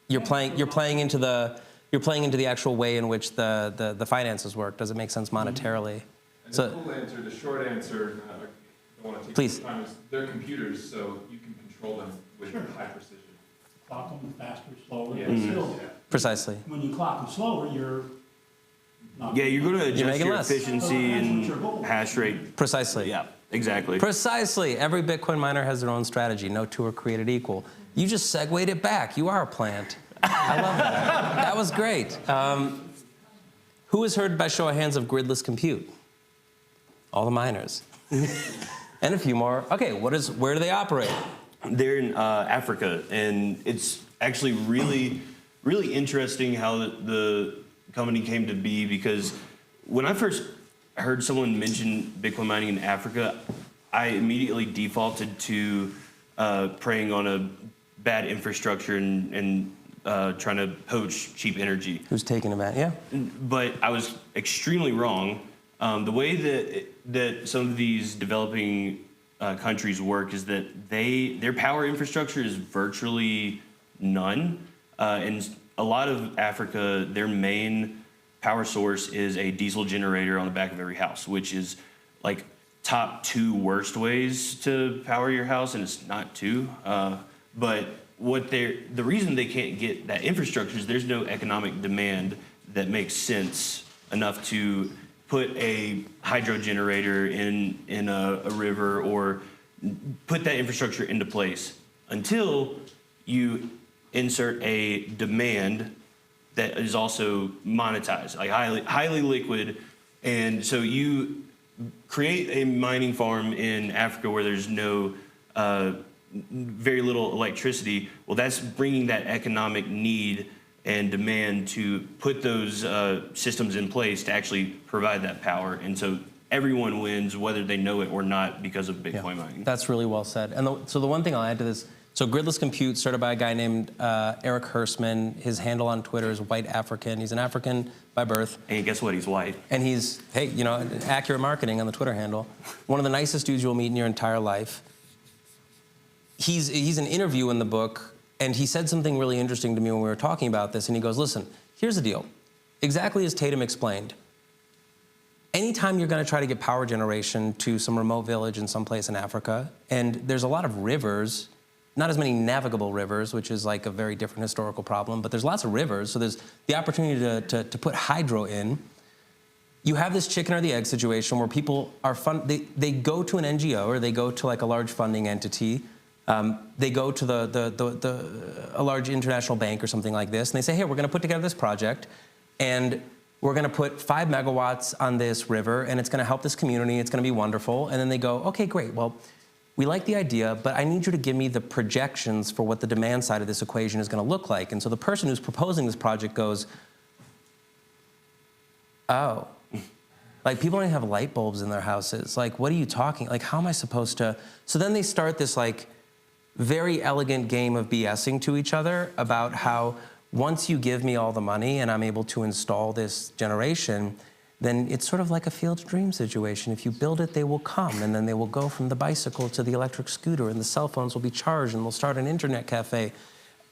You're playing into the actual way in which the finances work. Does it make sense monetarily? And So- the short answer, I don't want to take Please. much time, is they're computers, so you can control them with Sure. high precision. clock them faster, slower, Yeah. but still, Precisely. when you clock them slower, you're not. Yeah, you're going to adjust making your less. efficiency That's what your goal and is. hash rate. Precisely. Yeah, exactly. Precisely. Every Bitcoin miner has their own strategy. No two are created equal. You just segued it back. You are a plant. I love that. That was great. Who has heard by show of hands of gridless compute? All the miners. And a few more. Okay, where do they operate? They're in Africa, and it's actually really, really interesting how the company came to be, because when I first heard someone mention Bitcoin mining in Africa, I immediately defaulted to preying on a bad infrastructure and trying to poach cheap energy. Who's taking a bat? Yeah. But I was extremely wrong. The way that some of these developing countries work is that their power infrastructure is virtually none. And a lot of Africa, their main power source is a diesel generator on the back of every house, which is like top 2 worst ways to power your house, and it's not 2. But the reason they can't get that infrastructure is there's no economic demand that makes sense enough to put a hydro generator in a river or put that infrastructure into place until you insert a demand that is also monetized, like highly liquid. And so you create a mining farm in Africa where there's no very little electricity. Well, that's bringing that economic need and demand to put those systems in place to actually provide that power. And so everyone wins, whether they know it or not, because of Bitcoin mining. That's really well said. And so the one thing I'll add to this, so Gridless Compute, started by a guy named Eric Hersman. His handle on Twitter is White African. He's an African by birth. And guess what? He's white. And he's, hey, accurate marketing on the Twitter handle. One of the nicest dudes you'll meet in your entire life. He's an interview in the book, and he said something really interesting to me when we were talking about this. And he goes, listen, here's the deal. Exactly as Tatum explained. Anytime you're going to try to get power generation to some remote village in some place in Africa, and there's a lot of rivers, not as many navigable rivers, which is like a very different historical problem, but there's lots of rivers, so there's the opportunity to put hydro in. You have this chicken or the egg situation where people are they go to an NGO or they go to like a large funding entity. They go to a large international bank or something like this, and they say, hey, we're going to put together this project, and we're going to put 5 megawatts on this river, and it's going to help this community. It's going to be wonderful. And then they go, okay, great. Well, we like the idea, but I need you to give me the projections for what the demand side of this equation is going to look like. And so the person who's proposing this project goes, oh, like people don't even have light bulbs in their houses. Like, what are you talking? Like, how am I supposed to? So then they start this like very elegant game of BSing to each other about how once you give me all the money and I'm able to install this generation, then it's sort of like a Field of Dreams situation. If you build it, they will come, and then they will go from the bicycle to the electric scooter, and the cell phones will be charged, and they'll start an internet cafe.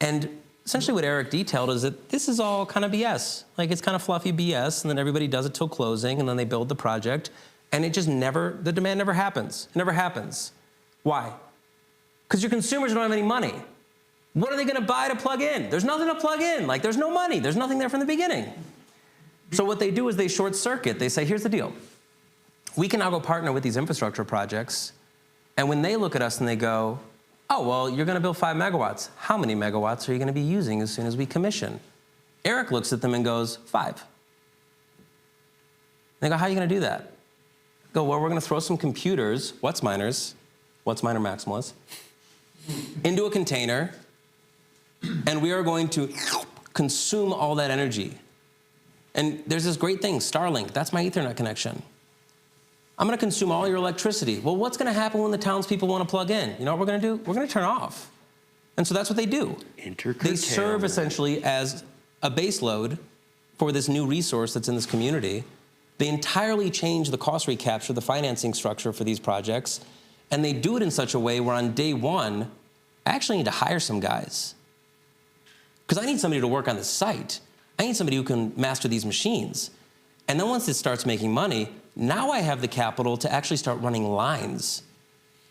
And essentially what Eric detailed is that this is all kind of BS. Like, it's kind of fluffy BS, and then everybody does it till closing, and then they build the project, and it just never, the demand never happens. It never happens. Why? Because your consumers don't have any money. What are they going to buy to plug in? There's nothing to plug in. Like, there's no money. There's nothing there from the beginning. So what they do is they short circuit. They say, here's the deal. We can now go partner with these infrastructure projects, and when they look at us and they go, oh, well, you're going to build 5 megawatts. How many megawatts are you going to be using as soon as we commission? Eric looks at them and goes, 5. They go, how are you going to do that? Go, well, we're going to throw some computers, WhatsMiner Maximus, into a container, and we are going to consume all that energy. And there's this great thing, Starlink, that's my Ethernet connection. I'm going to consume all your electricity. Well, what's going to happen when the townspeople want to plug in? You know what we're going to do? We're going to turn off. And so that's what they do. They serve essentially as a base load for this new resource that's in this community. They entirely change the cost recapture, the financing structure for these projects, and they do it in such a way where on day one, I actually need to hire some guys. Because I need somebody to work on the site. I need somebody who can master these machines. And then once it starts making money, now I have the capital to actually start running lines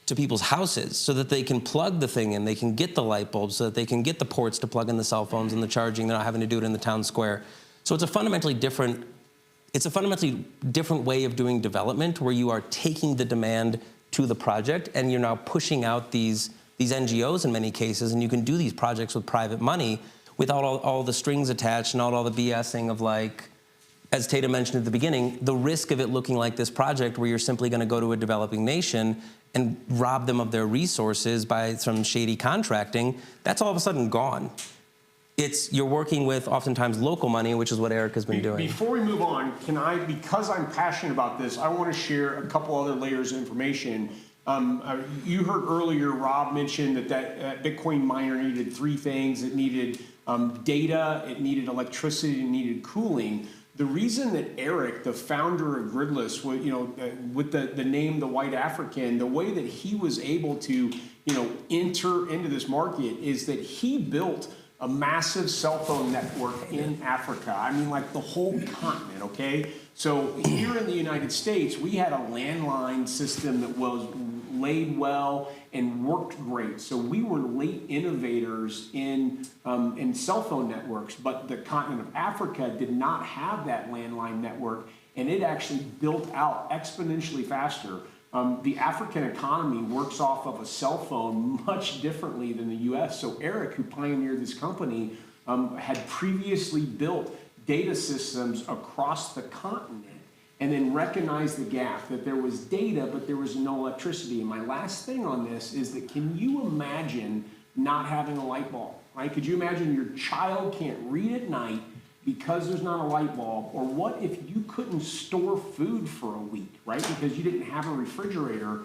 to people's houses so that they can plug the thing in, they can get the light bulbs, so that they can get the ports to plug in the cell phones and the charging. They're not having to do it in the town square. So it's a fundamentally different way of doing development where you are taking the demand to the project and you're now pushing out these NGOs in many cases, and you can do these projects with private money without all the strings attached and all the BSing of, like, as Tatum mentioned at the beginning, the risk of it looking like this project where you're simply going to go to a developing nation and rob them of their resources by some shady contracting, that's all of a sudden gone. You're working with oftentimes local money, which is what Eric has been doing. Before we move on, because I'm passionate about this, I want to share a couple other layers of information You heard earlier Rob mention that Bitcoin miner needed three things. It needed data, it needed electricity, it needed cooling. The reason that Eric, the founder of Gridless, with the name The White African, the way that he was able to, enter into this market is that he built a massive cell phone network in Africa. I mean, like the whole continent, okay? So here in the United States, we had a landline system that was laid well and worked great. So we were late innovators in cell phone networks, but the continent of Africa did not have that landline network, and it actually built out exponentially faster. The African economy works off of a cell phone much differently than the US. So Eric, who pioneered this company, had previously built data systems across the continent and then recognized the gap, that there was data, but there was no electricity. And my last thing on this is that, can you imagine not having a light bulb, right? Could you imagine your child can't read at night because there's not a light bulb? Or what if you couldn't store food for a week, right? Because you didn't have a refrigerator.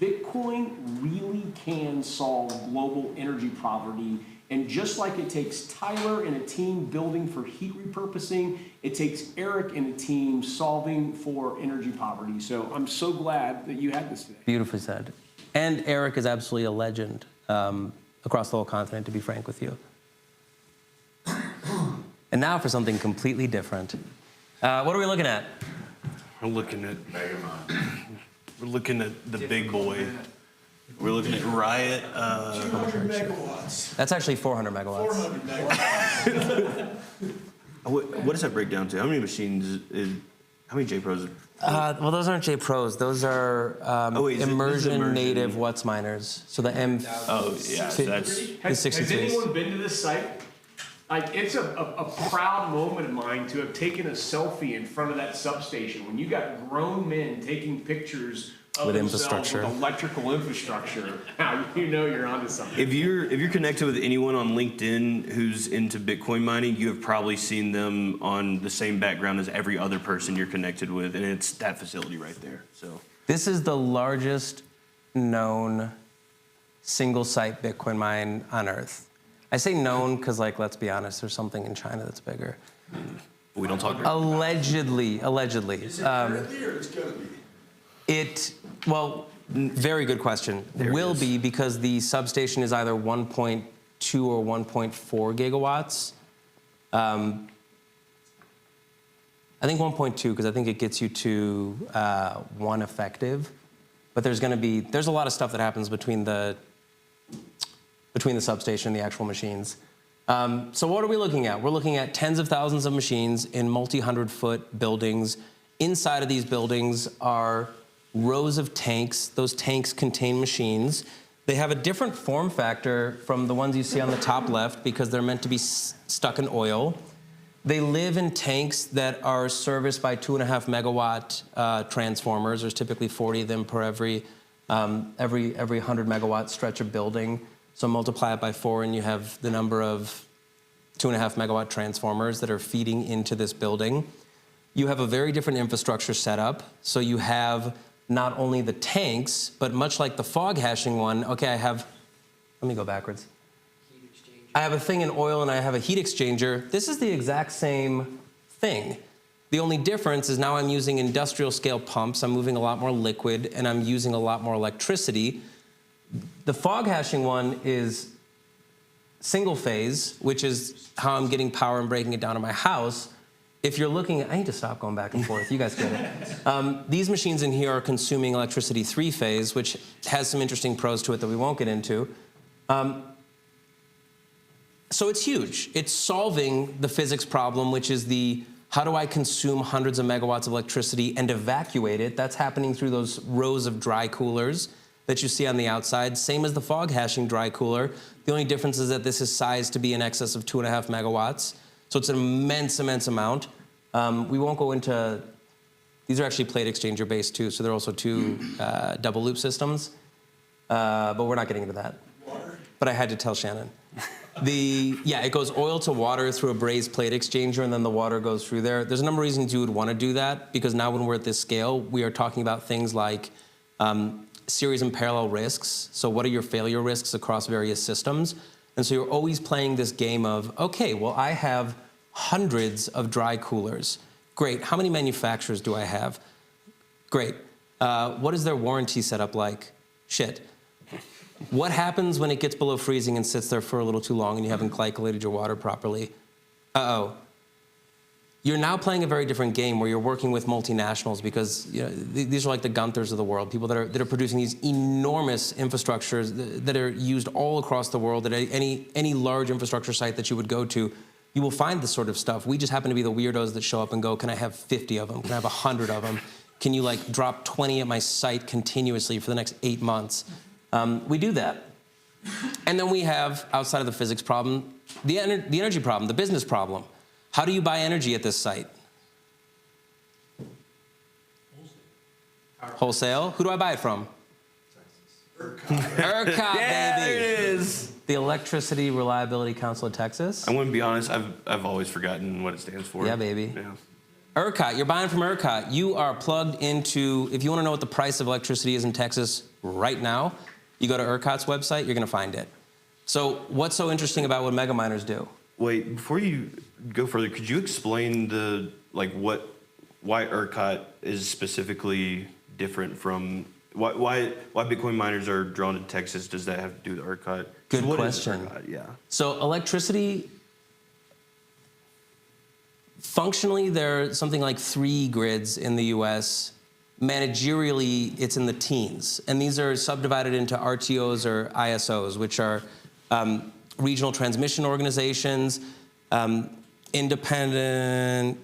Bitcoin really can solve global energy poverty. And just like it takes Tyler and a team building for heat repurposing, it takes Eric and a team solving for energy poverty. So I'm so glad that you had this today. Beautifully said. And Eric is absolutely a legend across the whole continent, to be frank with you. And now for something completely different. What are we looking at? We're looking at We're looking at the big boy. We're looking at Riot. 200 megawatts. That's actually 400 megawatts. 400 megawatts. What does that break down to? How many machines how many JPros? Well, those aren't J Pros. Those are wait, this is immersion immersion. native Wutz miners. So the M. Oh, yeah, so that's... Has 63s. anyone been to this site? Like, it's a proud moment of mine to have taken a selfie in front of that substation when you got grown men taking pictures of With themselves infrastructure. with electrical infrastructure. Now you know you're onto something. If you're connected with anyone on LinkedIn who's into Bitcoin mining, you have probably seen them on the same background as every other person you're connected with, and it's that facility right there. So This is the largest known single site Bitcoin mine on Earth. I say known because, like, let's be honest, there's something in China that's bigger. we don't talk. Allegedly. Is it currently or it's gonna be? Very good question. There it Will is. be, because the substation is either 1.2 or 1.4 gigawatts. I think 1.2 because I think it gets you to one effective. But there's a lot of stuff that happens between the substation and the actual machines. So what are we looking at? We're looking at tens of thousands of machines in multi-100-foot buildings. Inside of these buildings are rows of tanks. Those tanks contain machines. They have a different form factor from the ones you see on the top left because they're meant to be stuck in oil. They live in tanks that are serviced by 2.5 megawatt transformers. There's typically 40 of them per every 100 megawatt stretch of building. So multiply it by 4 and you have the number of 2.5 megawatt transformers that are feeding into this building. You have a very different infrastructure setup. So you have not only the tanks, but much like the fog hashing one, okay, let me go backwards. I have a thing in oil and I have a heat exchanger. This is the exact same thing. The only difference is now I'm using industrial scale pumps. I'm moving a lot more liquid and I'm using a lot more electricity. The fog hashing one is single phase, which is how I'm getting power and breaking it down to my house. If you're looking at, I need to stop going back and forth. You guys get it. These machines in here are consuming electricity 3-phase, which has some interesting pros to it that we won't get into. So it's huge. It's solving the physics problem, which is how do I consume hundreds of megawatts of electricity and evacuate it? That's happening through those rows of dry coolers that you see on the outside. Same as the fog hashing dry cooler. The only difference is that this is sized to be in excess of 2.5 megawatts. So it's an immense, immense amount. We won't go into, these are actually plate exchanger based too, so they're also two double loop systems. But we're not getting into that. Water? But I had to tell Shannon. It goes oil to water through a brazed plate exchanger, and then the water goes through there. There's a number of reasons you would want to do that, because now when we're at this scale, we are talking about things like series and parallel risks. So what are your failure risks across various systems? And so you're always playing this game of, okay, well, I have hundreds of dry coolers. Great. How many manufacturers do I have? Great. What is their warranty setup like? Shit. What happens when it gets below freezing and sits there for a little too long and you haven't glycolated your water properly? Uh-oh. You're now playing a very different game where you're working with multinationals because these are like the Gunthers of the world, people that are producing these enormous infrastructures that are used all across the world. At any large infrastructure site that you would go to, you will find this sort of stuff. We just happen to be the weirdos that show up and go, can I have 50 of them? Can I have 100 of them? Can you like drop 20 at my site continuously for the next 8 months? We do that. And then we have, outside of the physics problem, the energy problem, the business problem. How do you buy energy at this site? Wholesale. Who do I buy it from? ERCOT, baby. Yeah, there it is. The Electricity Reliability Council of Texas. I want to be honest, I've always forgotten what it stands for. Yeah, baby. Yeah. ERCOT, you're buying from ERCOT. You are plugged into, if you want to know what the price of electricity is in Texas right now, you go to ERCOT's website, you're going to find it. So what's so interesting about what mega miners do? Wait, before you go further, could you explain why ERCOT is specifically different from why Bitcoin miners are drawn to Texas? Does that have to do with ERCOT? Good What is question. ERCOT? Yeah. So electricity, functionally, there are something like 3 grids in the US. Managerially, it's in the teens. And these are subdivided into RTOs or ISOs, which are regional transmission organizations, independent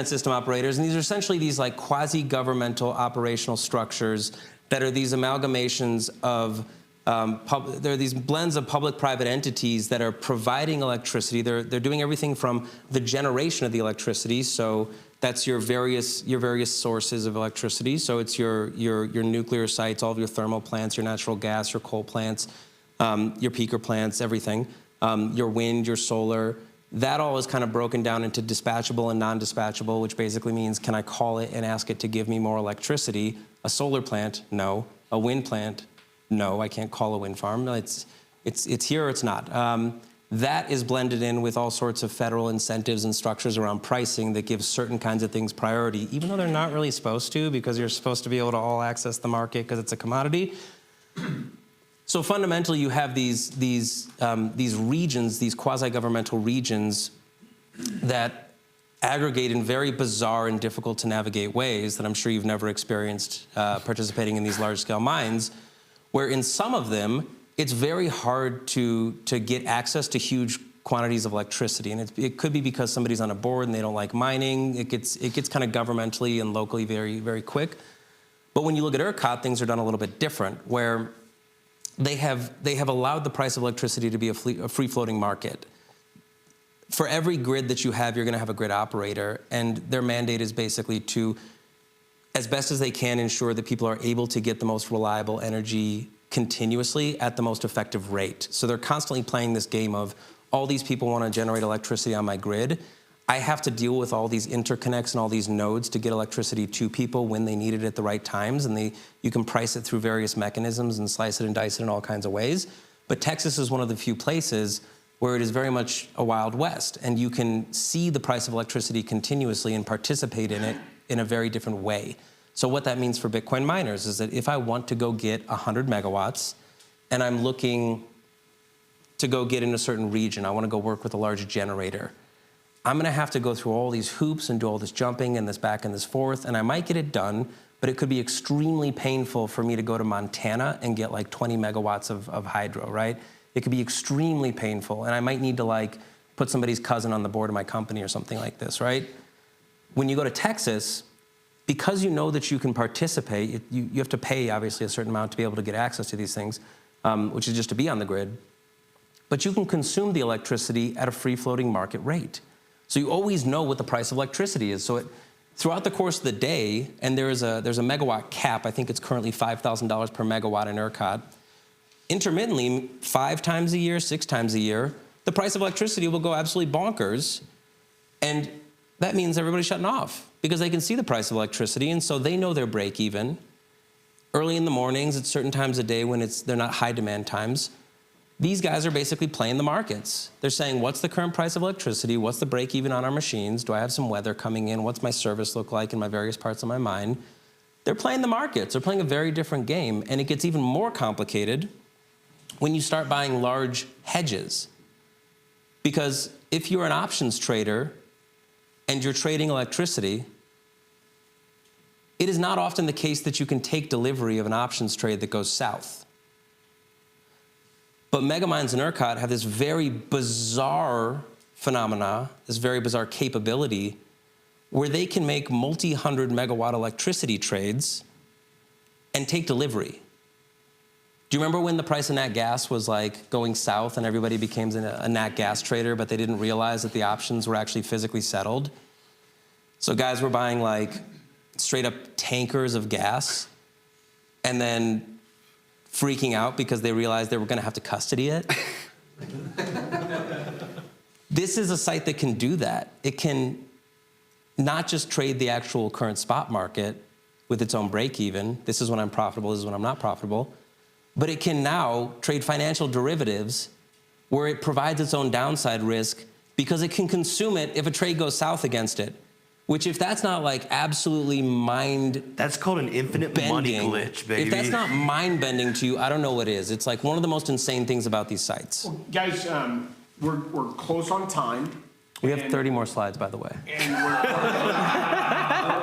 system operators. And these are essentially these like quasi-governmental operational structures that are these amalgamations of, there are these blends of public-private entities that are providing electricity. They're doing everything from the generation of the electricity. So that's your various sources of electricity. So it's your nuclear sites, all of your thermal plants, your natural gas, your coal plants, your peaker plants, everything, your wind, your solar. That all is kind of broken down into dispatchable and non-dispatchable, which basically means, can I call it and ask it to give me more electricity? A solar plant, no. A wind plant, no. I can't call a wind farm. It's here or it's not. That is blended in with all sorts of federal incentives and structures around pricing that give certain kinds of things priority, even though they're not really supposed to, because you're supposed to be able to all access the market because it's a commodity. So fundamentally, you have these regions, these quasi-governmental regions that aggregate in very bizarre and difficult to navigate ways that I'm sure you've never experienced participating in these large-scale mines, where in some of them, it's very hard to get access to huge quantities of electricity. And it could be because somebody's on a board and they don't like mining. It gets kind of governmentally and locally very, very quick. But when you look at ERCOT, things are done a little bit different, where they have allowed the price of electricity to be a free-floating market. For every grid that you have, you're going to have a grid operator, and their mandate is basically to, as best as they can, ensure that people are able to get the most reliable energy continuously at the most effective rate. So they're constantly playing this game of, all these people want to generate electricity on my grid. I have to deal with all these interconnects and all these nodes to get electricity to people when they need it at the right times. And you can price it through various mechanisms and slice it and dice it in all kinds of ways. But Texas is one of the few places where it is very much a Wild West. And you can see the price of electricity continuously and participate in it in a very different way. So what that means for Bitcoin miners is that if I want to go get 100 megawatts and I'm looking to go get in a certain region, I want to go work with a large generator, I'm going to have to go through all these hoops and do all this jumping and this back and this forth, and I might get it done, but it could be extremely painful for me to go to Montana and get like 20 megawatts of hydro, right? It could be extremely painful, and I might need to like put somebody's cousin on the board of my company or something like this, right? When you go to Texas, because you know that you can participate, you have to pay, obviously, a certain amount to be able to get access to these things, which is just to be on the grid. But you can consume the electricity at a free-floating market rate. So you always know what the price of electricity is. So throughout the course of the day, and there's a megawatt cap, I think it's currently $5,000 per megawatt in ERCOT, intermittently, 5 times a year, 6 times a year, the price of electricity will go absolutely bonkers, and that means everybody's shutting off because they can see the price of electricity, and so they know their break even. early in the mornings at certain times of day when they're not high demand times. These guys are basically playing the markets. They're saying, what's the current price of electricity? What's the break even on our machines? Do I have some weather coming in? What's my service look like in my various parts of my mine? They're playing the markets. They're playing a very different game. And it gets even more complicated when you start buying large hedges. Because if you're an options trader and you're trading electricity, it is not often the case that you can take delivery of an options trade that goes south. But Megamines and ERCOT have this very bizarre phenomena, this very bizarre capability, where they can make multi-hundred megawatt electricity trades and take delivery. Do you remember when the price of nat gas was like going south and everybody became a nat gas trader, but they didn't realize that the options were actually physically settled? So guys were buying like straight up tankers of gas and then freaking out because they realized they were going to have to custody it. This is a site that can do that. It can not just trade the actual current spot market with its own break even. This is when I'm profitable, this is when I'm not profitable. But it can now trade financial derivatives where it provides its own downside risk because it can consume it if a trade goes south against it. Which, if that's not like absolutely That's called an infinite money glitch, baby. If that's not mind-bending to you, I don't know what is. It's like one of the most insane things about these sites. Guys, we're close on time. We have and- 30 more slides, by the way. And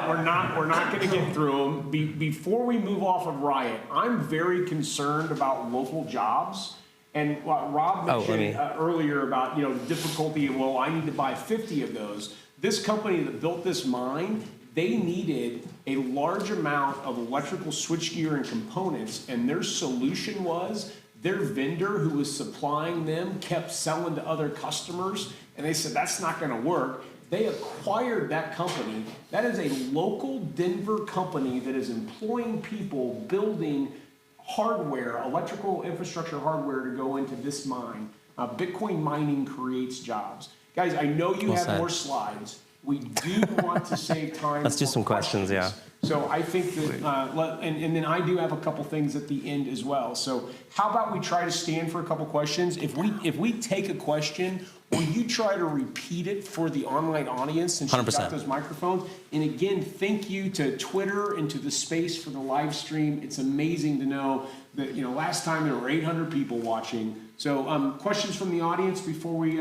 we're not going to get through them. Before we move off of Riot, I'm very concerned about local jobs. And what Rob mentioned earlier about, the difficulty of, well, I need to buy 50 of those. This company that built this mine, they needed a large amount of electrical switchgear and components, and their solution was their vendor who was supplying them kept selling to other customers, and they said, that's not gonna work. They acquired that company. That is a local Denver company that is employing people building hardware, electrical infrastructure hardware to go into this mine. Bitcoin mining creates jobs. Guys, I know you have more slides. We do want to save time. Let's do for some questions, yeah. So I think that, and then I do have a couple things at the end as well. So how about we try to stand for a couple questions? If we take a question, will you try to repeat it for the online audience since you've got 100%. those microphones? And again, thank you to Twitter and to the space for the live stream. It's amazing to know that, last time there were 800 people watching. So questions from the audience before we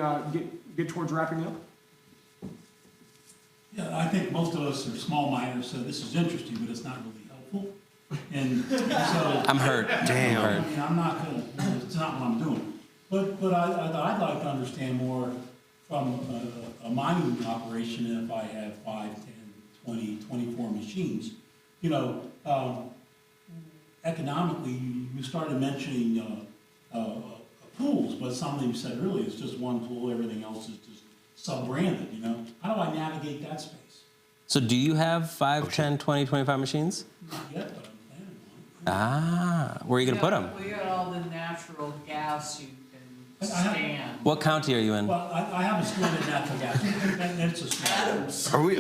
get towards wrapping up? Yeah, I think most of us are small miners, so this is interesting, but it's not really helpful. And so. I'm hurt. Damn. I'm hurt. I mean, I'm not gonna, it's not what I'm doing. But I'd like to understand more from a mining operation if I have 5, 10, 20, 24 machines. Economically, you started mentioning pools, but something you said earlier, it's just one pool, everything else is just sub-branded, How do I navigate that space? So do you have 5, 10, 20, 25 machines? Not yet, but I'm planning on. Where are you gonna put them? We got all the natural gas you can I have- stand. What county are you in? Well, I have a stranded natural gas, and it's a small. Are we?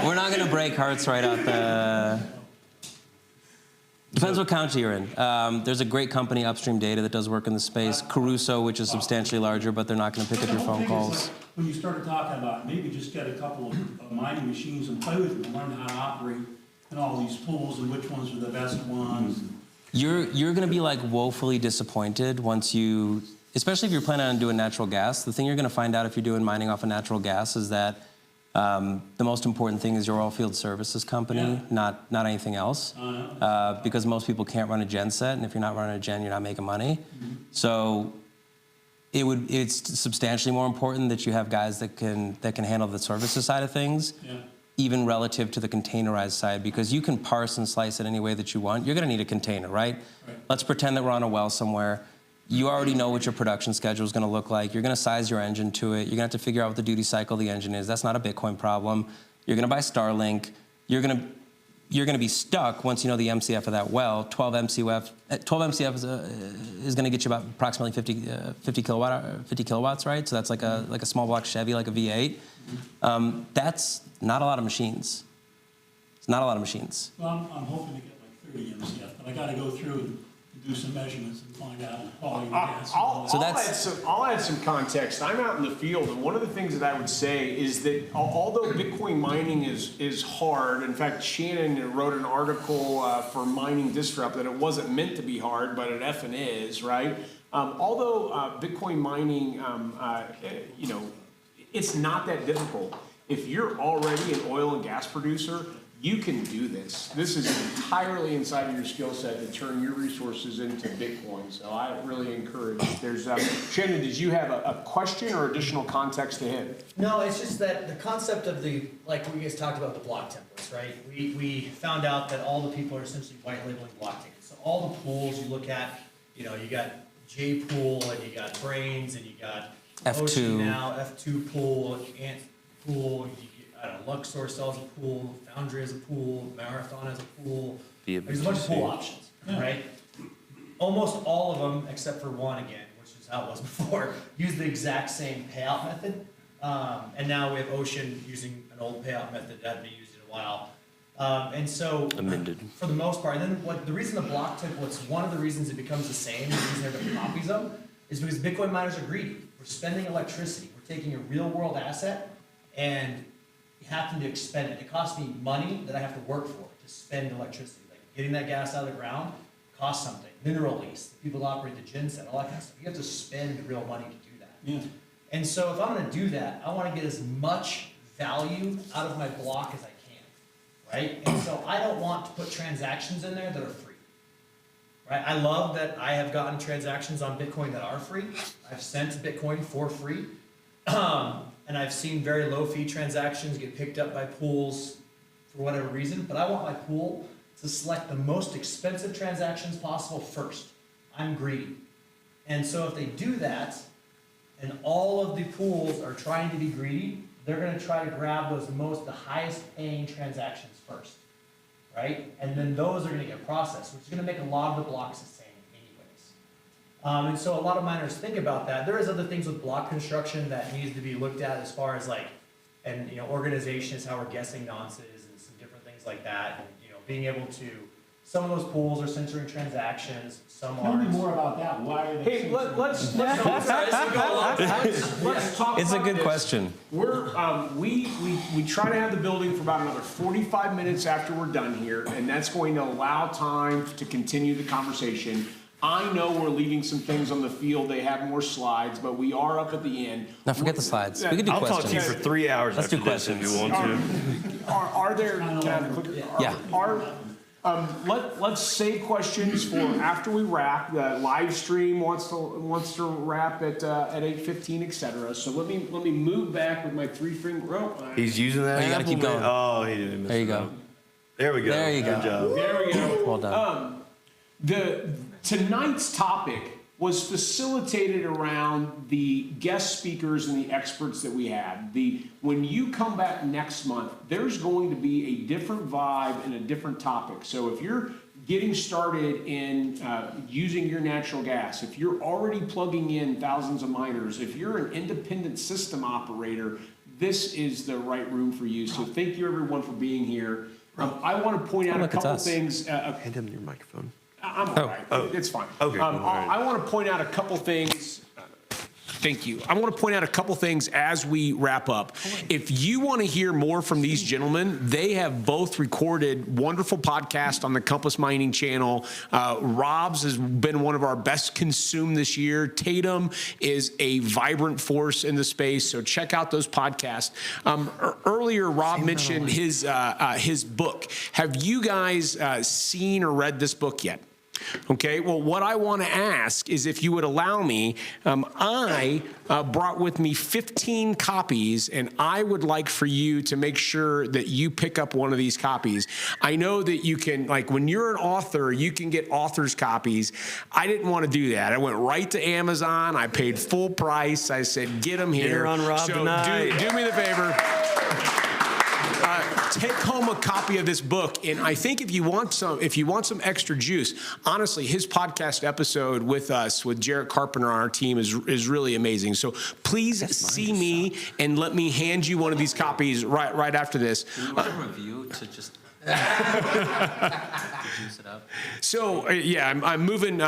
We're not gonna break hearts right out the... Depends what county you're in. There's a great company, Upstream Data, that does work in the space. Caruso, which is substantially larger, but they're not gonna pick up your phone calls. When you started talking about maybe just get a couple of mining machines and play with them and learn how to operate in all these pools and which ones are the best ones. You're gonna be like woefully disappointed once you, especially if you're planning on doing natural gas. The thing you're gonna find out if you're doing mining off of natural gas is that the most important thing is your oil field services company, not anything else. Because most people can't run a gen set, and if you're not running a gen, you're not making money. So it's substantially more important that you have guys that can handle the services side of things. Even relative to the containerized side, because you can parse and slice it any way that you want. You're gonna need a container, right? Let's pretend that we're on a well somewhere. You already know what your production schedule is gonna look like. You're gonna size your engine to it. You're gonna have to figure out what the duty cycle of the engine is. That's not a Bitcoin problem. You're gonna buy Starlink. You're gonna be stuck once you know the MCF of that well. 12 MCF is gonna get you about approximately 50 kilowatts, right? So that's like a small block Chevy, like a V8. That's not a lot of machines. It's not a lot of machines. Well, I'm hoping to get like 30 MCF, but I gotta go through and do some measurements and find out the quality of the gas. and all So that. that's- I'll add some context. I'm out in the field, and one of the things that I would say is that although Bitcoin mining is hard, in fact, Shannon wrote an article for Mining Disrupt that it wasn't meant to be hard, but it effing is, right? Although Bitcoin mining, it's not that difficult. If you're already an oil and gas producer, you can do this. This is entirely inside of your skill set to turn your resources into Bitcoin. So I really encourage. There's Shannon. Did you have a question or additional context to him? No, it's just that the concept of like we guys talked about the block templates, right? We found out that all the people are essentially white labeling block tickets. So all the pools you look at, you got J pool and you got Brains and you got F2. Ocean now, F2 pool, Ant pool, I don't know, Luxor sells a pool, Foundry has a pool, Marathon has a pool. There's a bunch of pool options, right? Almost all of them, except for one again, which is how it was before, use the exact same payout method. And now we have Ocean using an old payout method that hadn't been used in a while. And so, Amended. for the most part, and then the reason the block templates, one of the reasons it becomes the same, the reason everybody copies them, is because Bitcoin miners are greedy. We're spending electricity. We're taking a real world asset and having to expend it. It costs me money that I have to work for to spend electricity. Like getting that gas out of the ground costs something. Mineral lease, the people that operate the genset, all that kind of stuff. You have to spend real money to do that. Yeah. And so if I'm gonna do that, I wanna get as much value out of my block as I can, right? And so I don't want to put transactions in there that are free, right? I love that I have gotten transactions on Bitcoin that are free. I've sent Bitcoin for free. And I've seen very low fee transactions get picked up by pools for whatever reason, but I want my pool to select the most expensive transactions possible first. I'm greedy. And so if they do that, and all of the pools are trying to be greedy, they're gonna try to grab the highest paying transactions first, right? And then those are gonna get processed, which is gonna make a lot of the blocks the same anyways. And so a lot of miners think about that. There is other things with block construction that needs to be looked at as far as organization is how we're guessing nonces and some different things like that. And, being able to, some of those pools are censoring transactions, some Tell me aren't. more about that. Why are they? Hey, let's talk It's a about good this. question. We're we try to have the building for about another 45 minutes after we're done here, and that's going to allow time to continue the conversation. I know we're leaving some things on the field. They have more slides, but we are up at the end. Now forget the slides. We can do I'll questions. talk to you for 3 hours Let's after do this if you want to. Are there? Can I have a quick, Yeah. Let's save questions for after we wrap. The live stream wants to wrap at 8:15, etc. So let me move back with my 3-finger. He's using that. Oh, you gotta Apple keep Man. going. Oh, he didn't miss There you it. go. There we go. There you Good go. job. There we go. Well done. Tonight's topic was facilitated around the guest speakers and the experts that we had. When you come back next month, there's going to be a different vibe and a different topic. So if you're getting started in using your natural gas, if you're already plugging in thousands of miners, if you're an independent system operator, this is the right room for you. So thank you everyone for being here. I want to point out a look, it's couple us. things. Hand him your microphone. I'm all right. Oh. It's fine. Okay, all right. I want to point out a couple things. Thank you. I want to point out a couple things as we wrap up. If you want to hear more from these gentlemen, they have both recorded wonderful podcasts on the Compass Mining channel. Rob's has been one of our best consumed this year. Tatum is a vibrant force in the space, so check out those podcasts. Earlier, Rob mentioned his book. Have you guys seen or read this book yet? Okay, well, what I want to ask is if you would allow me, I brought with me 15 copies, and I would like for you to make sure that you pick up one of these copies. I know that you can, like when you're an author, you can get author's copies. I didn't want to do that. I went right to Amazon. I paid full price. I said, get them here. Get her on Rob so tonight. do me the favor. Take home a copy of this book, and I think if you want some extra juice, honestly, his podcast episode with us, with Jarrett Carpenter on our team, is really amazing. So please see me and let me hand you one of these copies right after this. We want a review to just Juice it up. So, yeah, I'm moving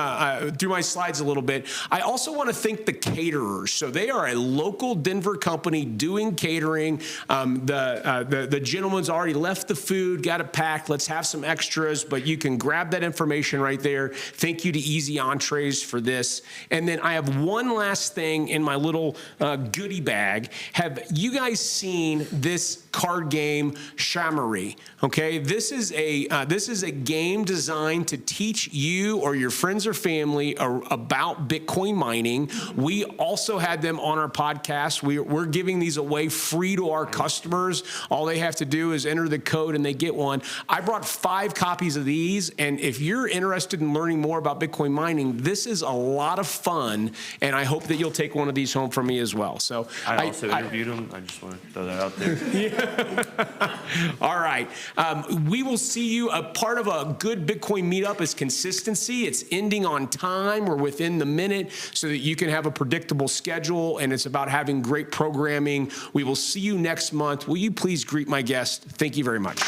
through my slides a little bit. I also want to thank the caterers. So they are a local Denver company doing catering. The gentleman's already left the food, got it packed. Let's have some extras, but you can grab that information right there. Thank you to Easy Entrees for this. And then I have one last thing in my little goodie bag. Have you guys seen this card game, Shamory? Okay, this is a game designed to teach you or your friends or family about Bitcoin mining. We also had them on our podcast. We're giving these away free to our customers. All they have to do is enter the code and they get one. I brought 5 copies of these, and if you're interested in learning more about Bitcoin mining, this is a lot of fun, and I hope that you'll take one of these home from me as well. So I also interviewed him. I just want to throw that out there. All right. We will see you. A part of a good Bitcoin meetup is consistency. It's ending on time. We're within the minute so that you can have a predictable schedule, and it's about having great programming. We will see you next month. Will you please greet my guest? Thank you very much.